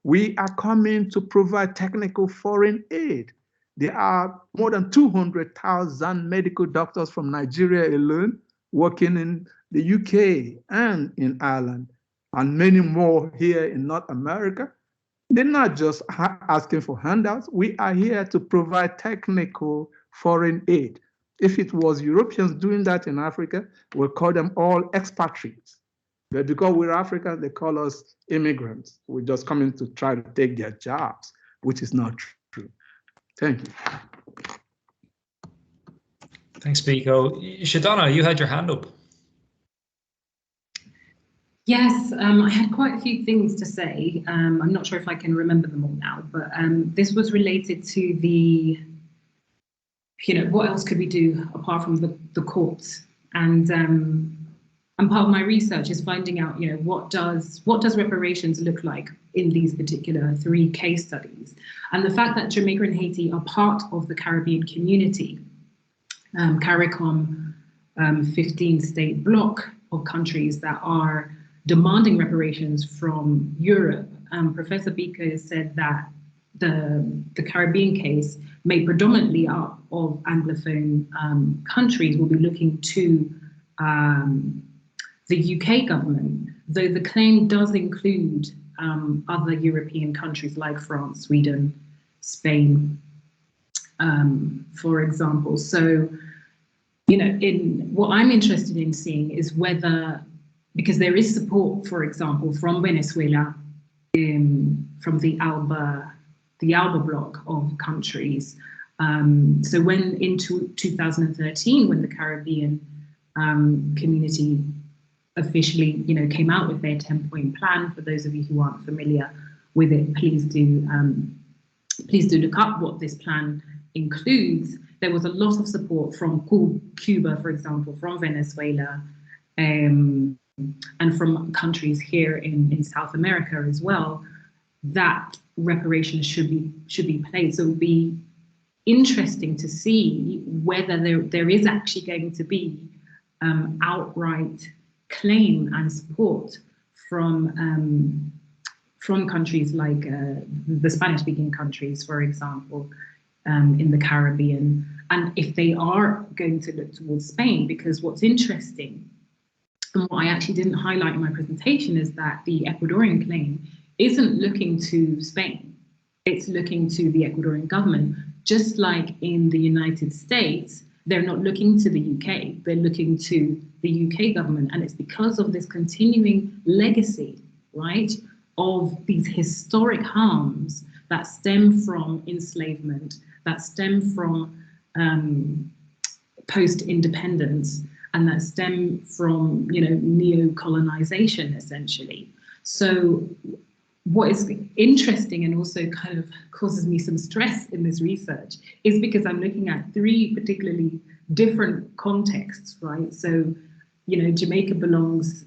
We are coming to provide technical foreign aid. There are more than 200,000 medical doctors from Nigeria alone working in the UK and in Ireland, and many more here in North America. They're not just asking for handouts. We are here to provide technical foreign aid. If it was Europeans doing that in Africa, we'll call them all expatriates. But because we're Africans, they call us immigrants. We're just coming to try to take their jobs, which is not true. Thank you. Thanks, Biko. Shodona, you had your hand up. Yes, I had quite a few things to say. I'm not sure if I can remember them all now, but this was related to the, what else could we do apart from the courts? And part of my research is finding out, what does reparations look like in these particular 3 case studies? And the fact that Jamaica and Haiti are part of the Caribbean community, CARICOM, 15-state bloc of countries that are demanding reparations from Europe. Professor Biko said that the Caribbean case, made predominantly up of Anglophone countries, will be looking to the UK government, though the claim does include other European countries like France, Sweden, Spain, for example. So, in what I'm interested in seeing is whether, because there is support, for example, from Venezuela, from the ALBA bloc of countries. So when in 2013, when the Caribbean community officially, came out with their 10-point plan, for those of you who aren't familiar with it, please do look up what this plan includes. There was a lot of support from Cuba, for example, from Venezuela, and from countries here in South America as well, that reparations should be paid. So it would be interesting to see whether there is actually going to be outright claim and support from countries like the Spanish-speaking countries, for example, in the Caribbean, and if they are going to look towards Spain. Because what's interesting, and what I actually didn't highlight in my presentation, is that the Ecuadorian claim isn't looking to Spain. It's looking to the Ecuadorian government. Just like in the United States, they're not looking to the UK, they're looking to the UK government. And it's because of this continuing legacy, right, of these historic harms that stem from enslavement, that stem from post-independence, and that stem from, you know, neo-colonization, essentially. So what is interesting and also kind of causes me some stress in this research is because I'm looking at three particularly different contexts, right? So, you know, Jamaica belongs,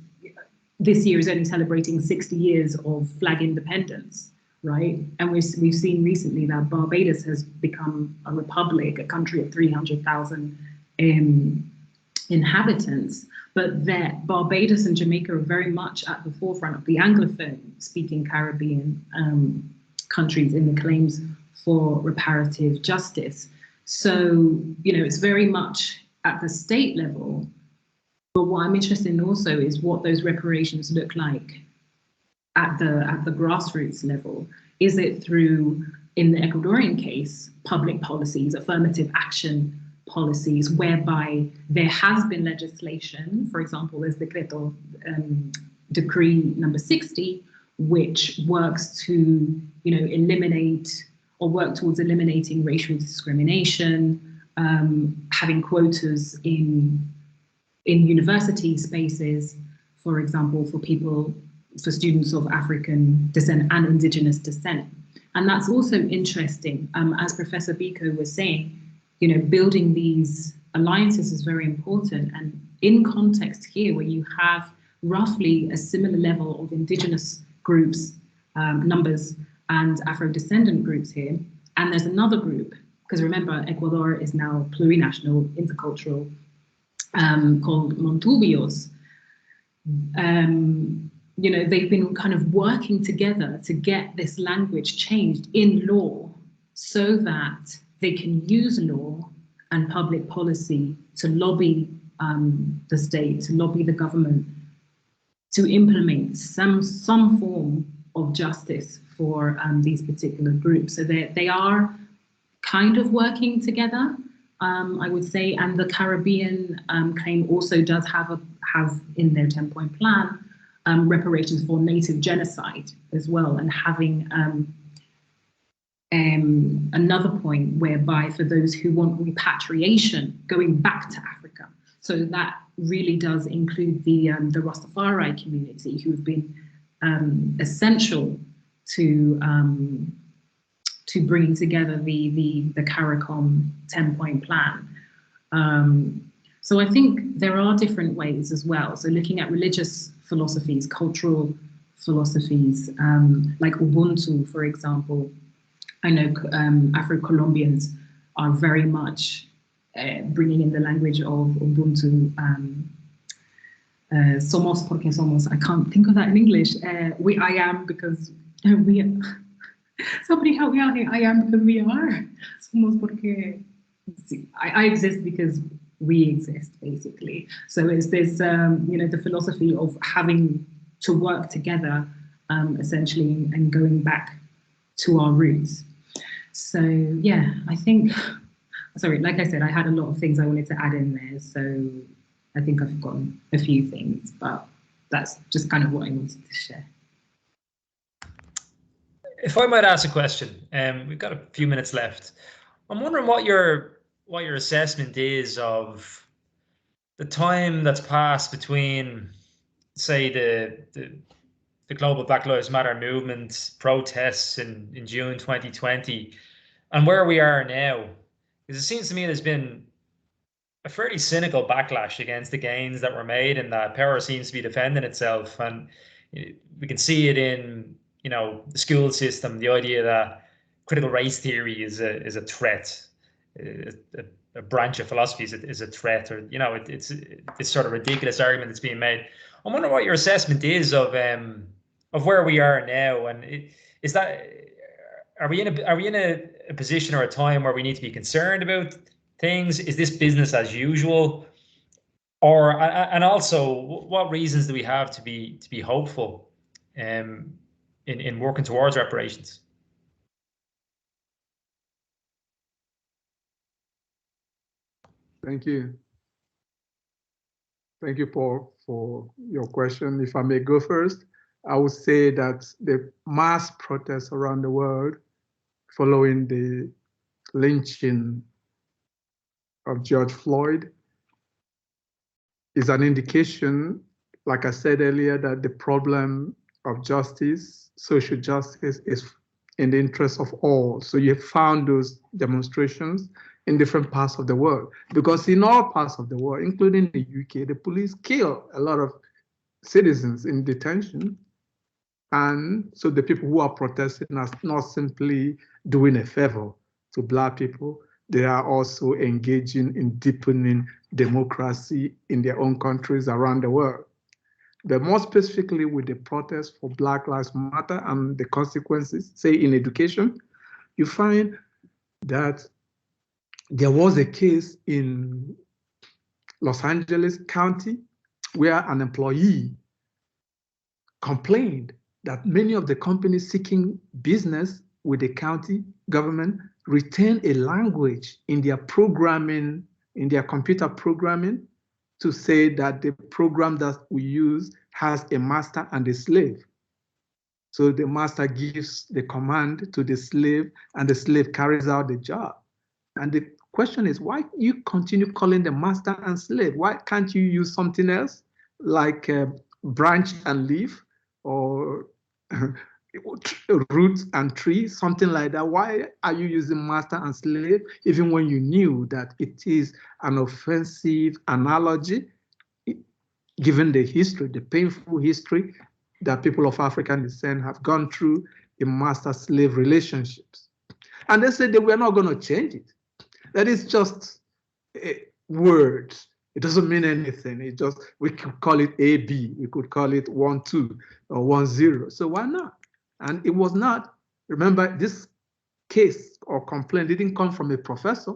this year is only celebrating 60 years of flag independence, right? And we've seen recently that Barbados has become a republic, a country of 300,000 inhabitants, but that Barbados and Jamaica are very much at the forefront of the Anglophone-speaking Caribbean countries in the claims for reparative justice. So, you know, it's very much at the state level, but what I'm interested in also is what those reparations look like at the grassroots level. Is it through, in the Ecuadorian case, public policies, affirmative action policies, whereby there has been legislation, for example, there's Decreto, Decree number 60, which works to, you know, eliminate or work towards eliminating racial discrimination, having quotas in university spaces, for example, for students of African descent and indigenous descent. And that's also interesting, as Professor Biko was saying, you know, building these alliances is very important. And in context here, where you have roughly a similar level of indigenous groups, numbers, and Afro-descendant groups here, and there's another group, because remember, Ecuador is now plurinational, intercultural, called Montubios. You know, they've been kind of working together to get this language changed in law so that they can use law and public policy to lobby the state, to lobby the government, to implement some form of justice for these particular groups. So they are kind of working together, I would say, and the Caribbean claim also does have in their 10-point plan reparations for native genocide as well, and having another point whereby for those who want repatriation, going back to Africa. So that really does include the Rastafari community, who have been essential to bringing together the CARICOM 10-point plan. So I think there are different ways as well. So looking at religious philosophies, cultural philosophies, like Ubuntu, for example. I know Afro-Colombians are very much bringing in the language of Ubuntu. Somos porque somos. I can't think of that in English. I am because we are. Somebody help me out here. I am because we are. Somos porque I exist because we exist, basically. So it's this, you know, the philosophy of having to work together, essentially, and going back to our roots. So yeah, I think, sorry, like I said, I had a lot of things I wanted to add in there. So I think I've forgotten a few things, but that's just kind of what I wanted to share. If I might ask a question, we've got a few minutes left. I'm wondering what your assessment is of the time that's passed between, say, the global Black Lives Matter movement protests in June 2020 and where we are now. Because it seems to me there's been a fairly cynical backlash against the gains that were made, and that power seems to be defending itself. And we can see it in, you know, the school system, the idea that critical race theory is a threat, a branch of philosophy is a threat, or, you know, it's this sort of ridiculous argument that's being made. I wonder what your assessment is of where we are now, and is that, are we in a position or a time where we need to be concerned about things? Is this business as usual? Or, and also, what reasons do we have to be hopeful in working towards reparations? Thank you. Thank you, Paul, for your question. If I may go first, I would say that the mass protests around the world following the lynching of George Floyd is an indication, like I said earlier, that the problem of justice, social justice, is in the interest of all. So you found those demonstrations in different parts of the world, because in all parts of the world, including the UK, the police kill a lot of citizens in detention. And so the people who are protesting are not simply doing a favor to Black people, they are also engaging in deepening democracy in their own countries around the world. But more specifically with the protests for Black Lives Matter and the consequences, say in education, you find that there was a case in Los Angeles County where an employee complained that many of the companies seeking business with the county government retain a language in their programming, in their computer programming, to say that the program that we use has a master and a slave. So the master gives the command to the slave and the slave carries out the job. And the question is, why you continue calling the master and slave? Why can't you use something else like branch and leaf or root and tree, something like that? Why are you using master and slave, even when you knew that it is an offensive analogy, given the history, the painful history that people of African descent have gone through in master-slave relationships? And they said they were not going to change it. That is just words. It doesn't mean anything. It just, we could call it AB, we could call it 1-2 or 1-0. So why not? And it was not, remember, this case or complaint didn't come from a professor,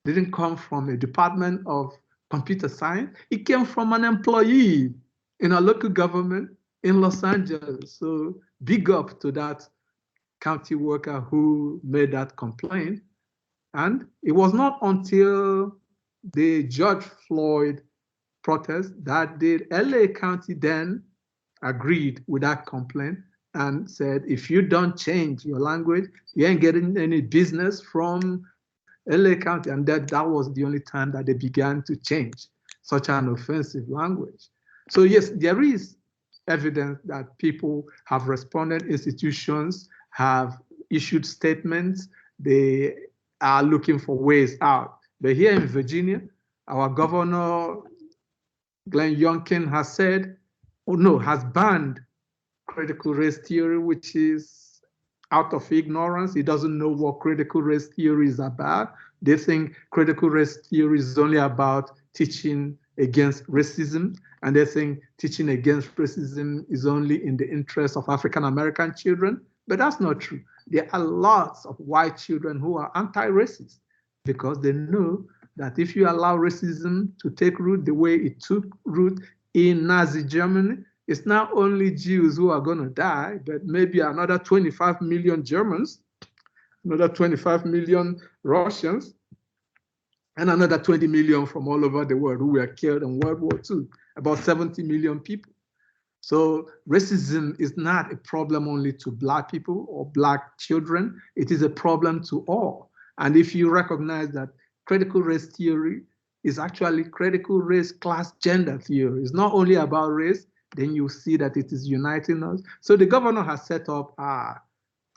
didn't come from a department of computer science. It came from an employee in a local government in Los Angeles. So big up to that county worker who made that complaint. And it was not until the George Floyd protest that the LA County then agreed with that complaint and said, if you don't change your language, you ain't getting any business from LA County. And that was the only time that they began to change such an offensive language. So yes, there is evidence that people have responded, institutions have issued statements, they are looking for ways out. But here in Virginia, our governor, Glenn Youngkin, has said, has banned critical race theory, which is out of ignorance. He doesn't know what critical race theory is about. They think critical race theory is only about teaching against racism, and they think teaching against racism is only in the interest of African-American children, but that's not true. There are lots of white children who are anti-racist because they know that if you allow racism to take root the way it took root in Nazi Germany, it's not only Jews who are going to die, but maybe another 25 million Germans, another 25 million Russians, and another 20 million from all over the world who were killed in World War II, about 70 million people. So racism is not a problem only to Black people or Black children. It is a problem to all. And if you recognize that critical race theory is actually critical race, class, gender theory, it's not only about race, then you see that it is uniting us. So the governor has set up a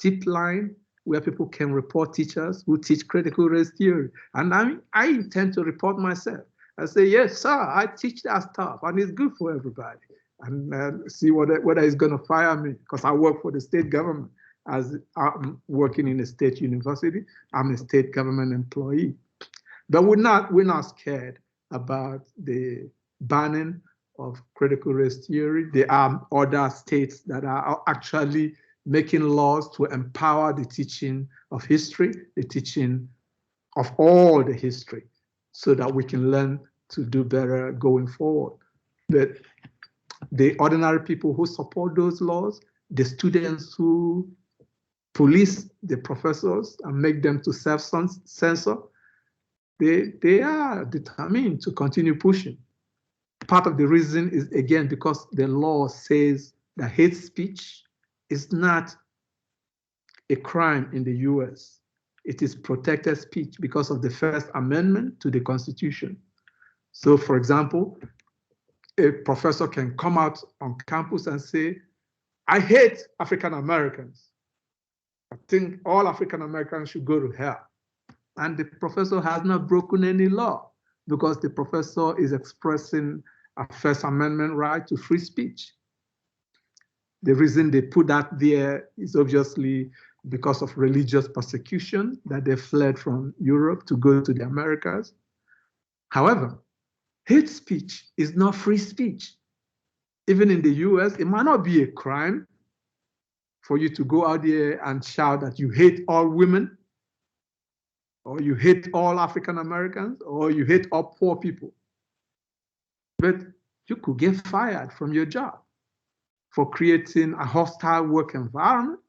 tip line where people can report teachers who teach critical race theory. And I intend to report myself. I say, yes, sir, I teach that stuff and it's good for everybody. And see whether he's going to fire me, because I work for the state government. As I'm working in a state university, I'm a state government employee. But we're not scared about the banning of critical race theory. There are other states that are actually making laws to empower the teaching of history, the teaching of all the history, so that we can learn to do better going forward. But the ordinary people who support those laws, the students who police the professors and make them to self-censor, they are determined to continue pushing. Part of the reason is, again, because the law says that hate speech is not a crime in the US. It is protected speech because of the First Amendment to the Constitution. So, for example, a professor can come out on campus and say, I hate African Americans. I think all African Americans should go to hell. And the professor has not broken any law because the professor is expressing a First Amendment right to free speech. The reason they put that there is obviously because of religious persecution, that they fled from Europe to go to the Americas. However, hate speech is not free speech. Even in the US, it might not be a crime for you to go out there and shout that you hate all women, or you hate all African Americans, or you hate all poor people. But you could get fired from your job for creating a hostile work environment.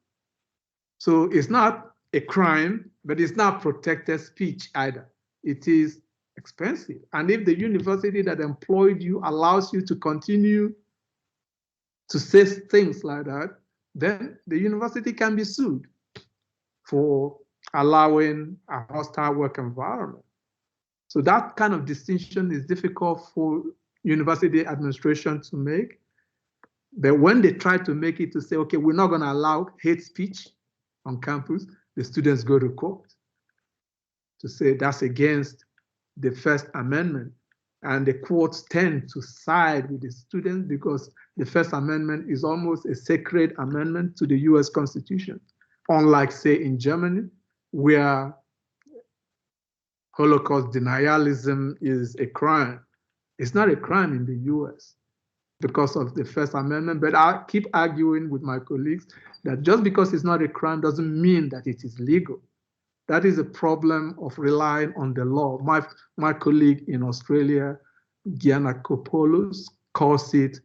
So it's not a crime, but it's not protected speech either. It is expensive. And if the university that employed you allows you to continue to say things like that, then the university can be sued for allowing a hostile work environment. So that kind of distinction is difficult for university administration to make. But when they try to make it to say, okay, we're not going to allow hate speech on campus, the students go to court to say that's against the First Amendment. And the courts tend to side with the students because the First Amendment is almost a sacred amendment to the US Constitution. Unlike, say, in Germany, where Holocaust denialism is a crime. It's not a crime in the US because of the First Amendment, but I keep arguing with my colleagues that just because it's not a crime doesn't mean that it is legal. That is a problem of relying on the law. My colleague in Australia, Giannakopoulos, calls it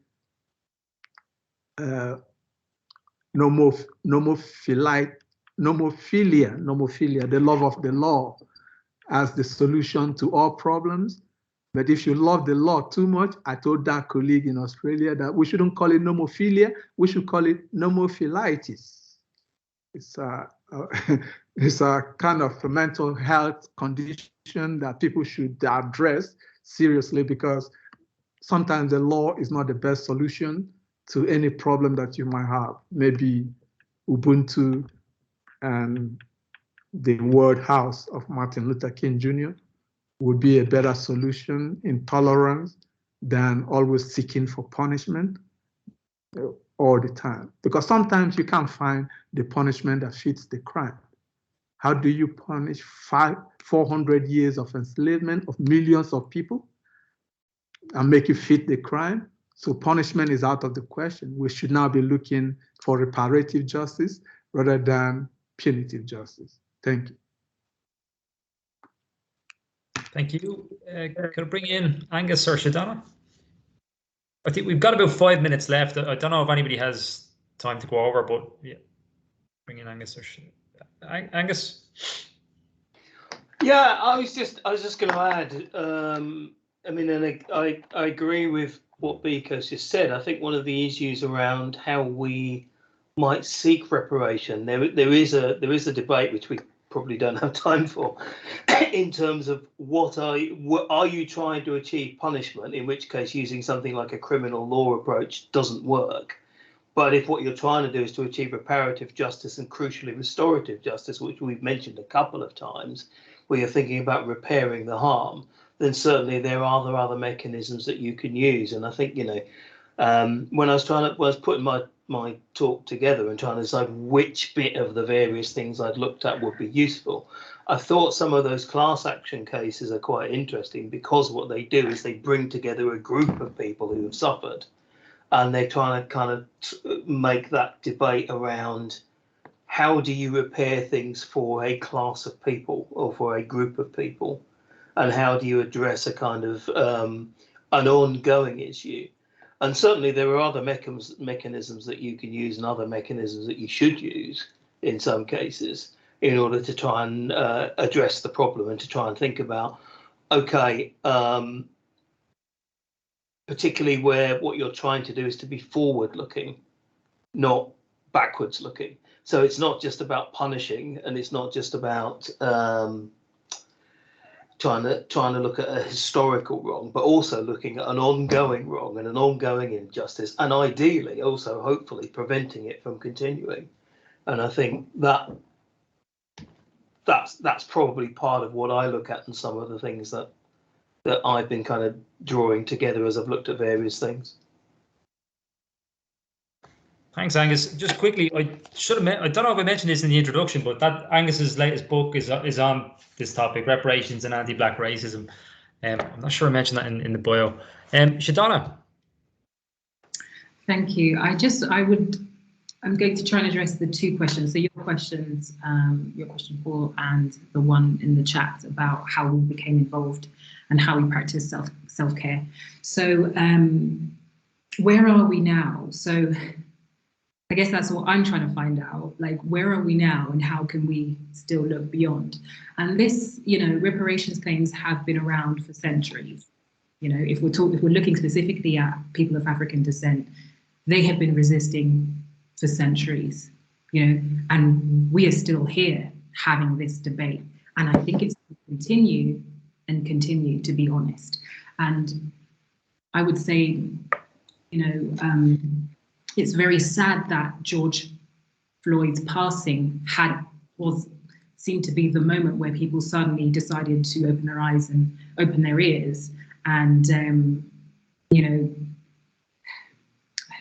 nomophilia, the love of the law, as the solution to all problems. But if you love the law too much, I told that colleague in Australia that we shouldn't call it nomophilia, we should call it nomophilitis. It's a kind of a mental health condition that people should address seriously, because sometimes the law is not the best solution to any problem that you might have. Maybe Ubuntu and the word house of Martin Luther King Jr. would be a better solution in tolerance than always seeking for punishment all the time. Because sometimes you can't find the punishment that fits the crime. How do you punish 400 years of enslavement of millions of people and make it fit the crime? So punishment is out of the question. We should now be looking for reparative justice rather than punitive justice. Thank you. Thank you. Could I bring in Angus or Shodona? I think we've got about 5 minutes left. I don't know if anybody has time to go over, but yeah, bring in Angus or Shodona. Angus. Yeah, I was just going to add. I mean, and I agree with what Biko's just said. I think one of the issues around how we might seek reparation, there is a debate which we probably don't have time for, in terms of what are you trying to achieve punishment, in which case using something like a criminal law approach doesn't work. But if what you're trying to do is to achieve reparative justice and crucially restorative justice, which we've mentioned a couple of times, where you're thinking about repairing the harm, then certainly there are other mechanisms that you can use. And I think, you know, when I was putting my talk together and trying to decide which bit of the various things I'd looked at would be useful, I thought some of those class action cases are quite interesting, because what they do is they bring together a group of people who have suffered, and they're trying to kind of make that debate around how do you repair things for a class of people or for a group of people, and how do you address a kind of an ongoing issue. And certainly there are other mechanisms that you can use, and other mechanisms that you should use in some cases, in order to try and address the problem, and to try and think about, okay, particularly where what you're trying to do is to be forward looking, not backwards looking. So it's not just about punishing, and it's not just about trying to look at a historical wrong, but also looking at an ongoing wrong and an ongoing injustice, and ideally also hopefully preventing it from continuing. And I think that's probably part of what I look at and some of the things that I've been kind of drawing together as I've looked at various things. Thanks, Angus. Just quickly, I don't know if I mentioned this in the introduction, but that Angus's latest book is on this topic, reparations and anti-Black racism. I'm not sure I mentioned that in the bio. Shodona. Thank you. I'm going to try and address the two questions. So your question, Paul, and the one in the chat about how we became involved and how we practice self-care. So where are we now? So I guess that's what I'm trying to find out, like, where are we now and how can we still look beyond? And this, reparations claims have been around for centuries. If we're looking specifically at people of African descent, they have been resisting for centuries, and we are still here having this debate. And I think it's to continue, to be honest. And I would say, it's very sad that George Floyd's passing seemed to be the moment where people suddenly decided to open their eyes and open their ears and, I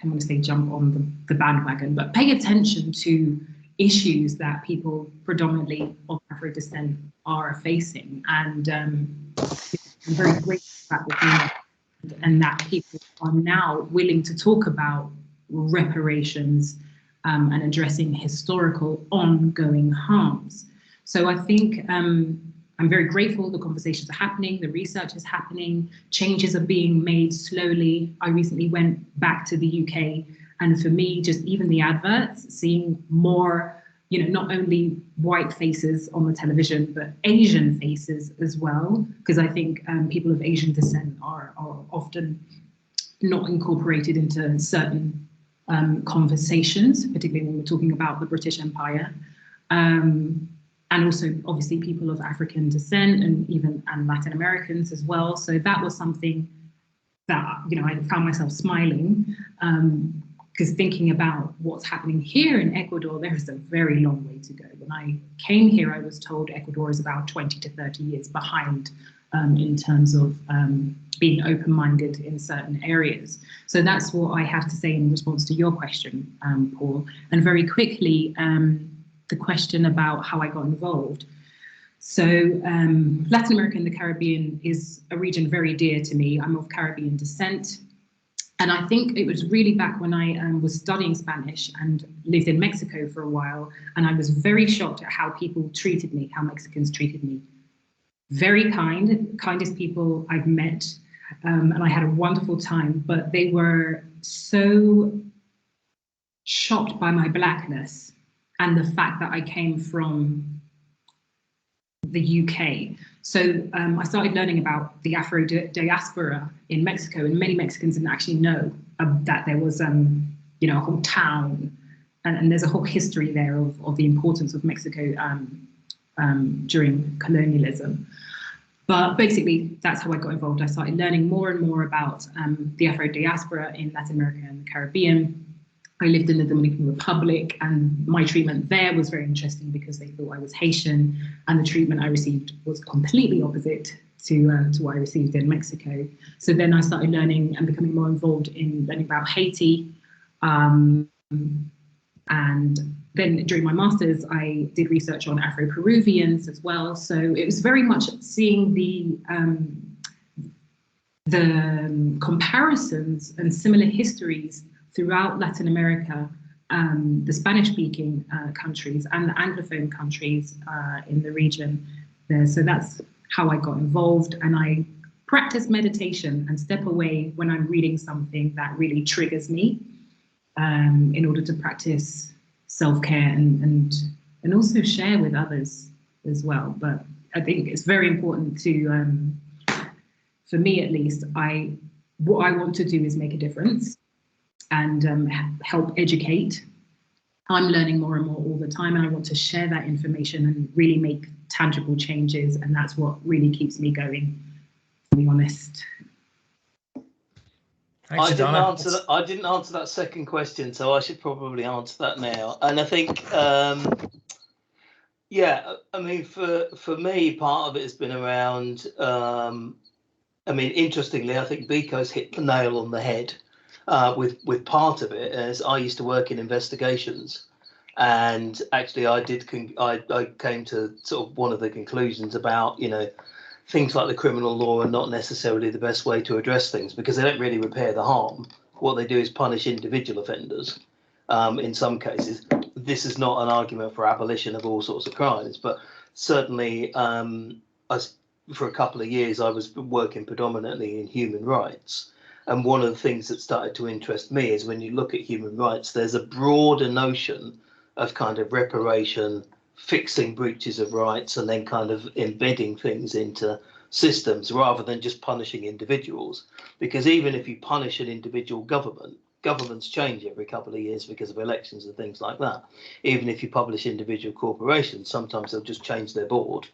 don't want to say jump on the bandwagon, but pay attention to issues that people predominantly of Afro descent are facing. And I'm very grateful for that, and that people are now willing to talk about reparations and addressing historical ongoing harms. So I think I'm very grateful the conversations are happening, the research is happening, changes are being made slowly. I recently went back to the UK, and for me, just even the adverts, seeing more, not only white faces on the television, but Asian faces as well, because I think people of Asian descent are often not incorporated into certain conversations, particularly when we're talking about the British Empire. And also, obviously, people of African descent and Latin Americans as well. So that was something that, I found myself smiling, because thinking about what's happening here in Ecuador, there is a very long way to go. When I came here, I was told Ecuador is about 20 to 30 years behind in terms of being open-minded in certain areas. So that's what I have to say in response to your question, Paul. And very quickly, the question about how I got involved. So Latin America and the Caribbean is a region very dear to me. I'm of Caribbean descent. And I think it was really back when I was studying Spanish and lived in Mexico for a while. And I was very shocked at how people treated me, how Mexicans treated me. Very kindest people I've met. And I had a wonderful time, but they were so shocked by my Blackness and the fact that I came from the UK. So I started learning about the Afro diaspora in Mexico, and many Mexicans didn't actually know that there was, a whole town, and there's a whole history there of the importance of Mexico during colonialism. But basically, that's how I got involved. I started learning more and more about the Afro diaspora in Latin America and the Caribbean. I lived in the Dominican Republic, and my treatment there was very interesting because they thought I was Haitian, and the treatment I received was completely opposite to what I received in Mexico. So then I started learning and becoming more involved in learning about Haiti. And then during my master's, I did research on Afro-Peruvians as well. So it was very much seeing the comparisons and similar histories throughout Latin America, the Spanish-speaking countries and the Anglophone countries in the region there. So that's how I got involved, and I practice meditation and step away when I'm reading something that really triggers me in order to practice self-care and also share with others as well. But I think it's very important to, for me at least, what I want to do is make a difference. and help educate. I'm learning more and more all the time, and I want to share that information and really make tangible changes, and that's what really keeps me going, to be honest. Thanks, I didn't answer that second question, so I should probably answer that now. And I think, yeah, I mean, for me, part of it has been around. I mean, interestingly, I think Biko's hit the nail on the head with part of it. As I used to work in investigations, and actually, I came to sort of one of the conclusions about, you know, things like the criminal law are not necessarily the best way to address things, because they don't really repair the harm. What they do is punish individual offenders. In some cases, this is not an argument for abolition of all sorts of crimes, but certainly, for a couple of years, I was working predominantly in human rights. And one of the things that started to interest me is when you look at human rights, there's a broader notion of kind of reparation, fixing breaches of rights, and then kind of embedding things into systems rather than just punishing individuals. Because even if you punish an individual governments change every couple of years because of elections and things like that. Even if you publish individual corporations, sometimes they'll just change their board,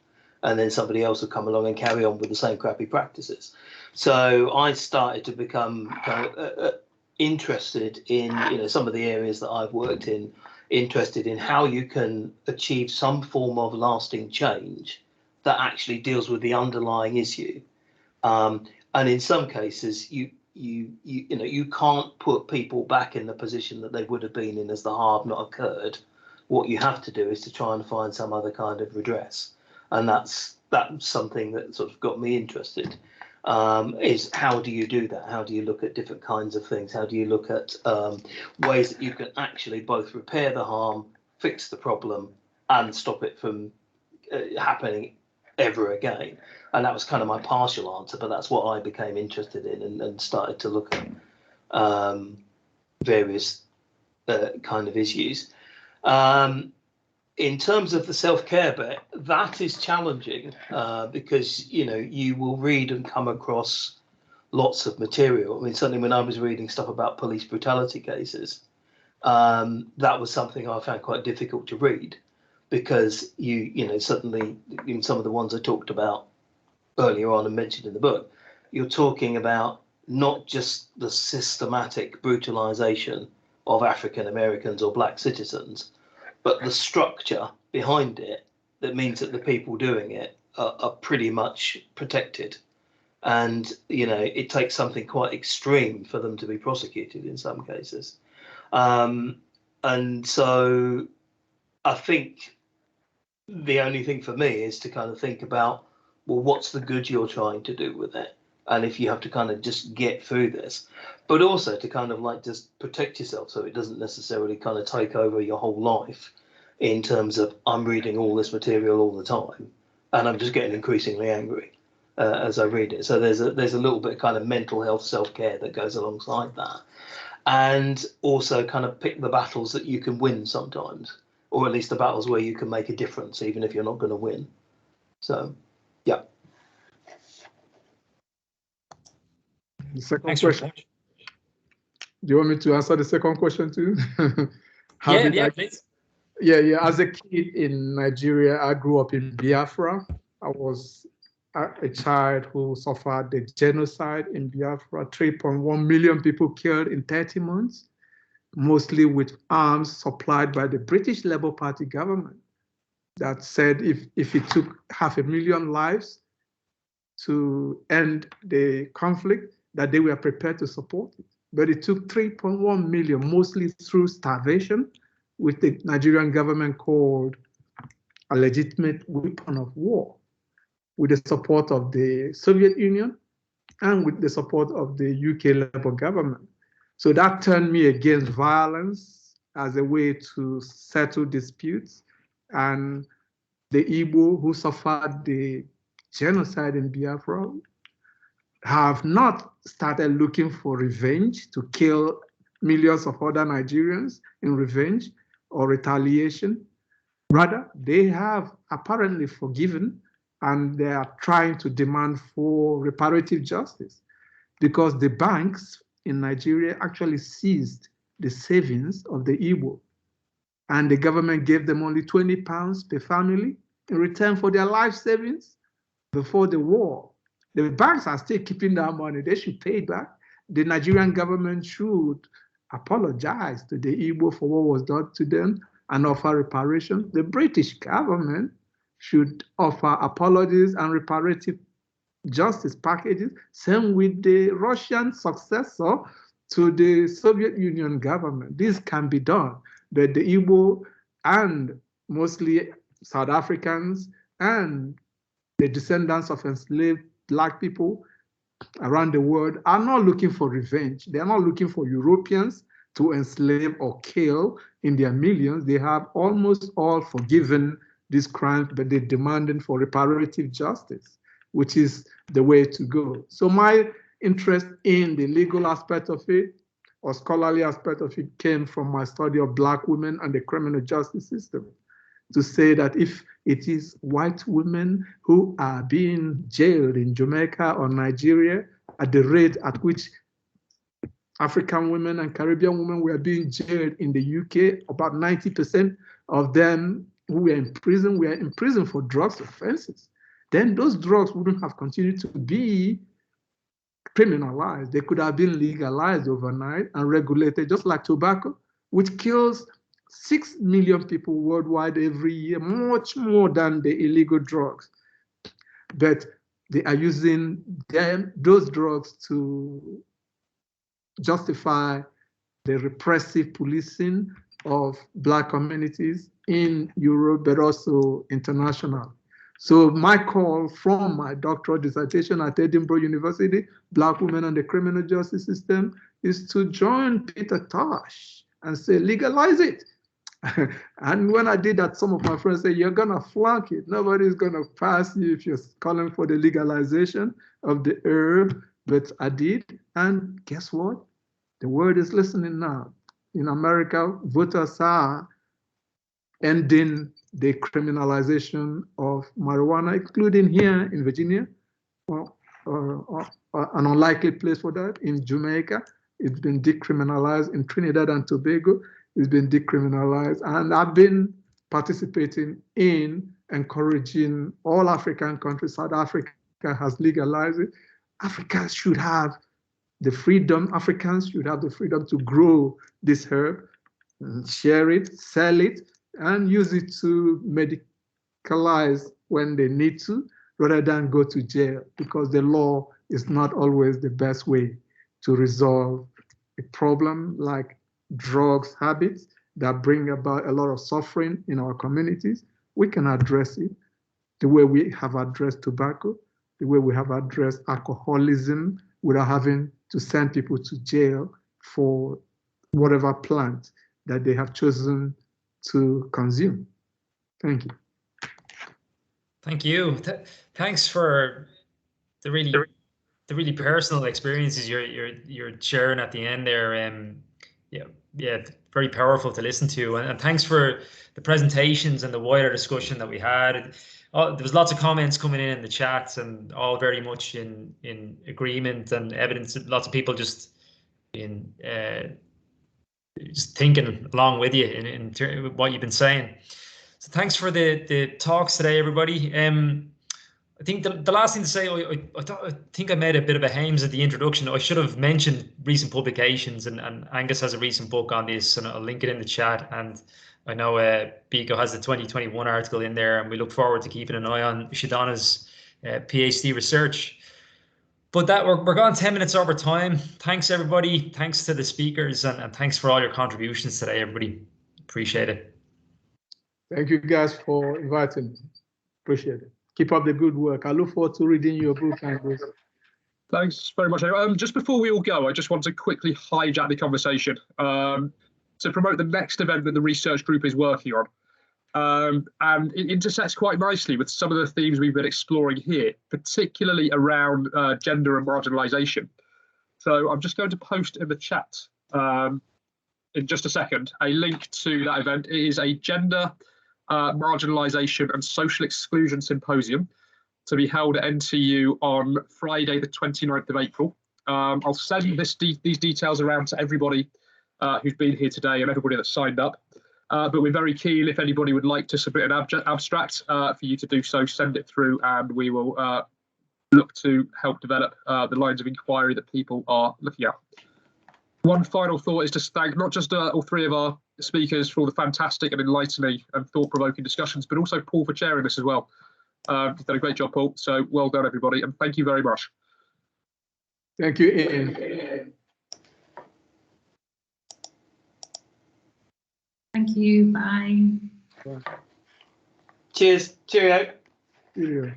and then somebody else will come along and carry on with the same crappy practices. So I started to become kind of interested in, you know, some of the areas that I've worked in, interested in how you can achieve some form of lasting change that actually deals with the underlying issue. And in some cases, you know, you can't put people back in the position that they would have been in as the harm not occurred. What you have to do is to try and find some other kind of redress. And that's something that sort of got me interested, is how do you do that? How do you look at different kinds of things? How do you look at ways that you can actually both repair the harm, fix the problem, and stop it from happening ever again? And that was kind of my partial answer, but that's what I became interested in and started to look at various kind of issues. In terms of the self-care bit, that is challenging because, you know, you will read and come across lots of material. I mean, certainly when I was reading stuff about police brutality cases, that was something I found quite difficult to read, because you know, certainly in some of the ones I talked about earlier on and mentioned in the book, you're talking about not just the systematic brutalization of African Americans or black citizens, but the structure behind it that means that the people doing it are pretty much protected. And, you know, it takes something quite extreme for them to be prosecuted in some cases. And so I think the only thing for me is to kind of think about, well, what's the good you're trying to do with it? And if you have to kind of just get through this, but also to kind of like just protect yourself so it doesn't necessarily kind of take over your whole life, in terms of I'm reading all this material all the time and I'm just getting increasingly angry as I read it. So there's a little bit of kind of mental health self-care that goes alongside that. And also kind of pick the battles that you can win sometimes, or at least the battles where you can make a difference, even if you're not going to win. So, yeah. The second question. Do you want me to answer the second question too? Yeah, please. Yeah. As a kid in Nigeria, I grew up in Biafra. I was a child who suffered the genocide in Biafra. 3.1 million people killed in 30 months, mostly with arms supplied by the British Labour Party government, that said if it took 500,000 lives to end the conflict, that they were prepared to support it. But it took 3.1 million, mostly through starvation, which the Nigerian government called a legitimate weapon of war, with the support of the Soviet Union and with the support of the UK Labour government. So that turned me against violence as a way to settle disputes. And the Igbo who suffered the genocide in Biafra have not started looking for revenge to kill millions of other Nigerians in revenge or retaliation. Rather, they have apparently forgiven, and they are trying to demand for reparative justice, because the banks in Nigeria actually seized the savings of the Igbo, and the government gave them only £20 per family in return for their life savings before the war. The banks are still keeping that money. They should pay it back. The Nigerian government should apologize to the Igbo for what was done to them and offer reparations. The British government should offer apologies and reparative justice packages. Same with the Russian successor to the Soviet Union government. This can be done, but the Igbo and mostly South Africans and the descendants of enslaved Black people around the world are not looking for revenge. They are not looking for Europeans to enslave or kill in their millions. They have almost all forgiven these crimes, but they're demanding for reparative justice, which is the way to go. So my interest in the legal aspect of it or scholarly aspect of it came from my study of Black women and the criminal justice system, to say that if it is white women who are being jailed in Jamaica or Nigeria at the rate at which African women and Caribbean women were being jailed in the UK, about 90% of them who were in prison for drugs offenses, then those drugs wouldn't have continued to be criminalized. They could have been legalized overnight and regulated, just like tobacco, which kills 6 million people worldwide every year, much more than the illegal drugs. But they are using those drugs to justify the repressive policing of Black communities in Europe, but also international. So my call from my doctoral dissertation at Edinburgh University, Black Women and the Criminal Justice System, is to join Peter Tosh and say, legalize it. And when I did that, some of my friends said, you're gonna flunk it. Nobody's gonna pass you if you're calling for the legalization of the herb, but I did. And guess what? The world is listening now. In America, voters are ending the criminalization of marijuana, including here in Virginia, well, an unlikely place for that. In Jamaica, it's been decriminalized. In Trinidad and Tobago, it's been decriminalized. And I've been participating in encouraging all African countries. South Africa has legalized it. Africa should have the freedom, Africans should have the freedom to grow this herb, and share it, sell it, and use it to medicalize when they need to, rather than go to jail, because the law is not always the best way to resolve a problem like drugs habits that bring about a lot of suffering in our communities. We can address it the way we have addressed tobacco, the way we have addressed alcoholism, without having to send people to jail for whatever plant that they have chosen to consume. Thank you. Thank you. Thanks for the really personal experiences you're sharing at the end there. Yeah, very powerful to listen to, and thanks for the presentations and the wider discussion that we had. There was lots of comments coming in the chats, and all very much in agreement and evidence. Lots of people just in just thinking along with you in what you've been saying. So thanks for the talks today, everybody. I think the last thing to say, I think I made a bit of a hames at the introduction. I should have mentioned recent publications, and Angus has a recent book on this, and I'll link it in the chat. And I know Biko has the 2021 article in there, and we look forward to keeping an eye on Shodona's PhD research. But that we're gone 10 minutes over time. Thanks, everybody. Thanks to the speakers, and thanks for all your contributions today, everybody. Appreciate it. Thank you guys for inviting me. Appreciate it. Keep up the good work. I look forward to reading your book, Angus. Thanks very much. Just before we all go, I just want to quickly hijack the conversation to promote the next event that the research group is working on. And it intersects quite nicely with some of the themes we've been exploring here, particularly around gender and marginalisation. So I'm just going to post in the chat in just a second a link to that event. It is a gender, marginalisation and social exclusion symposium to be held at NTU on Friday, the 29th of April. I'll send these details around to everybody who's been here today and everybody that's signed up. But we're very keen if anybody would like to submit an abstract for you to do so, send it through, and we will look to help develop the lines of inquiry that people are looking at. One final thought is to thank not just all three of our speakers for all the fantastic and enlightening and thought-provoking discussions, but also Paul for chairing this as well. You've done a great job, Paul. So well done, everybody, and thank you very much. Thank you, Ian. Thank you. Bye. Cheers. Cheerio. Yeah.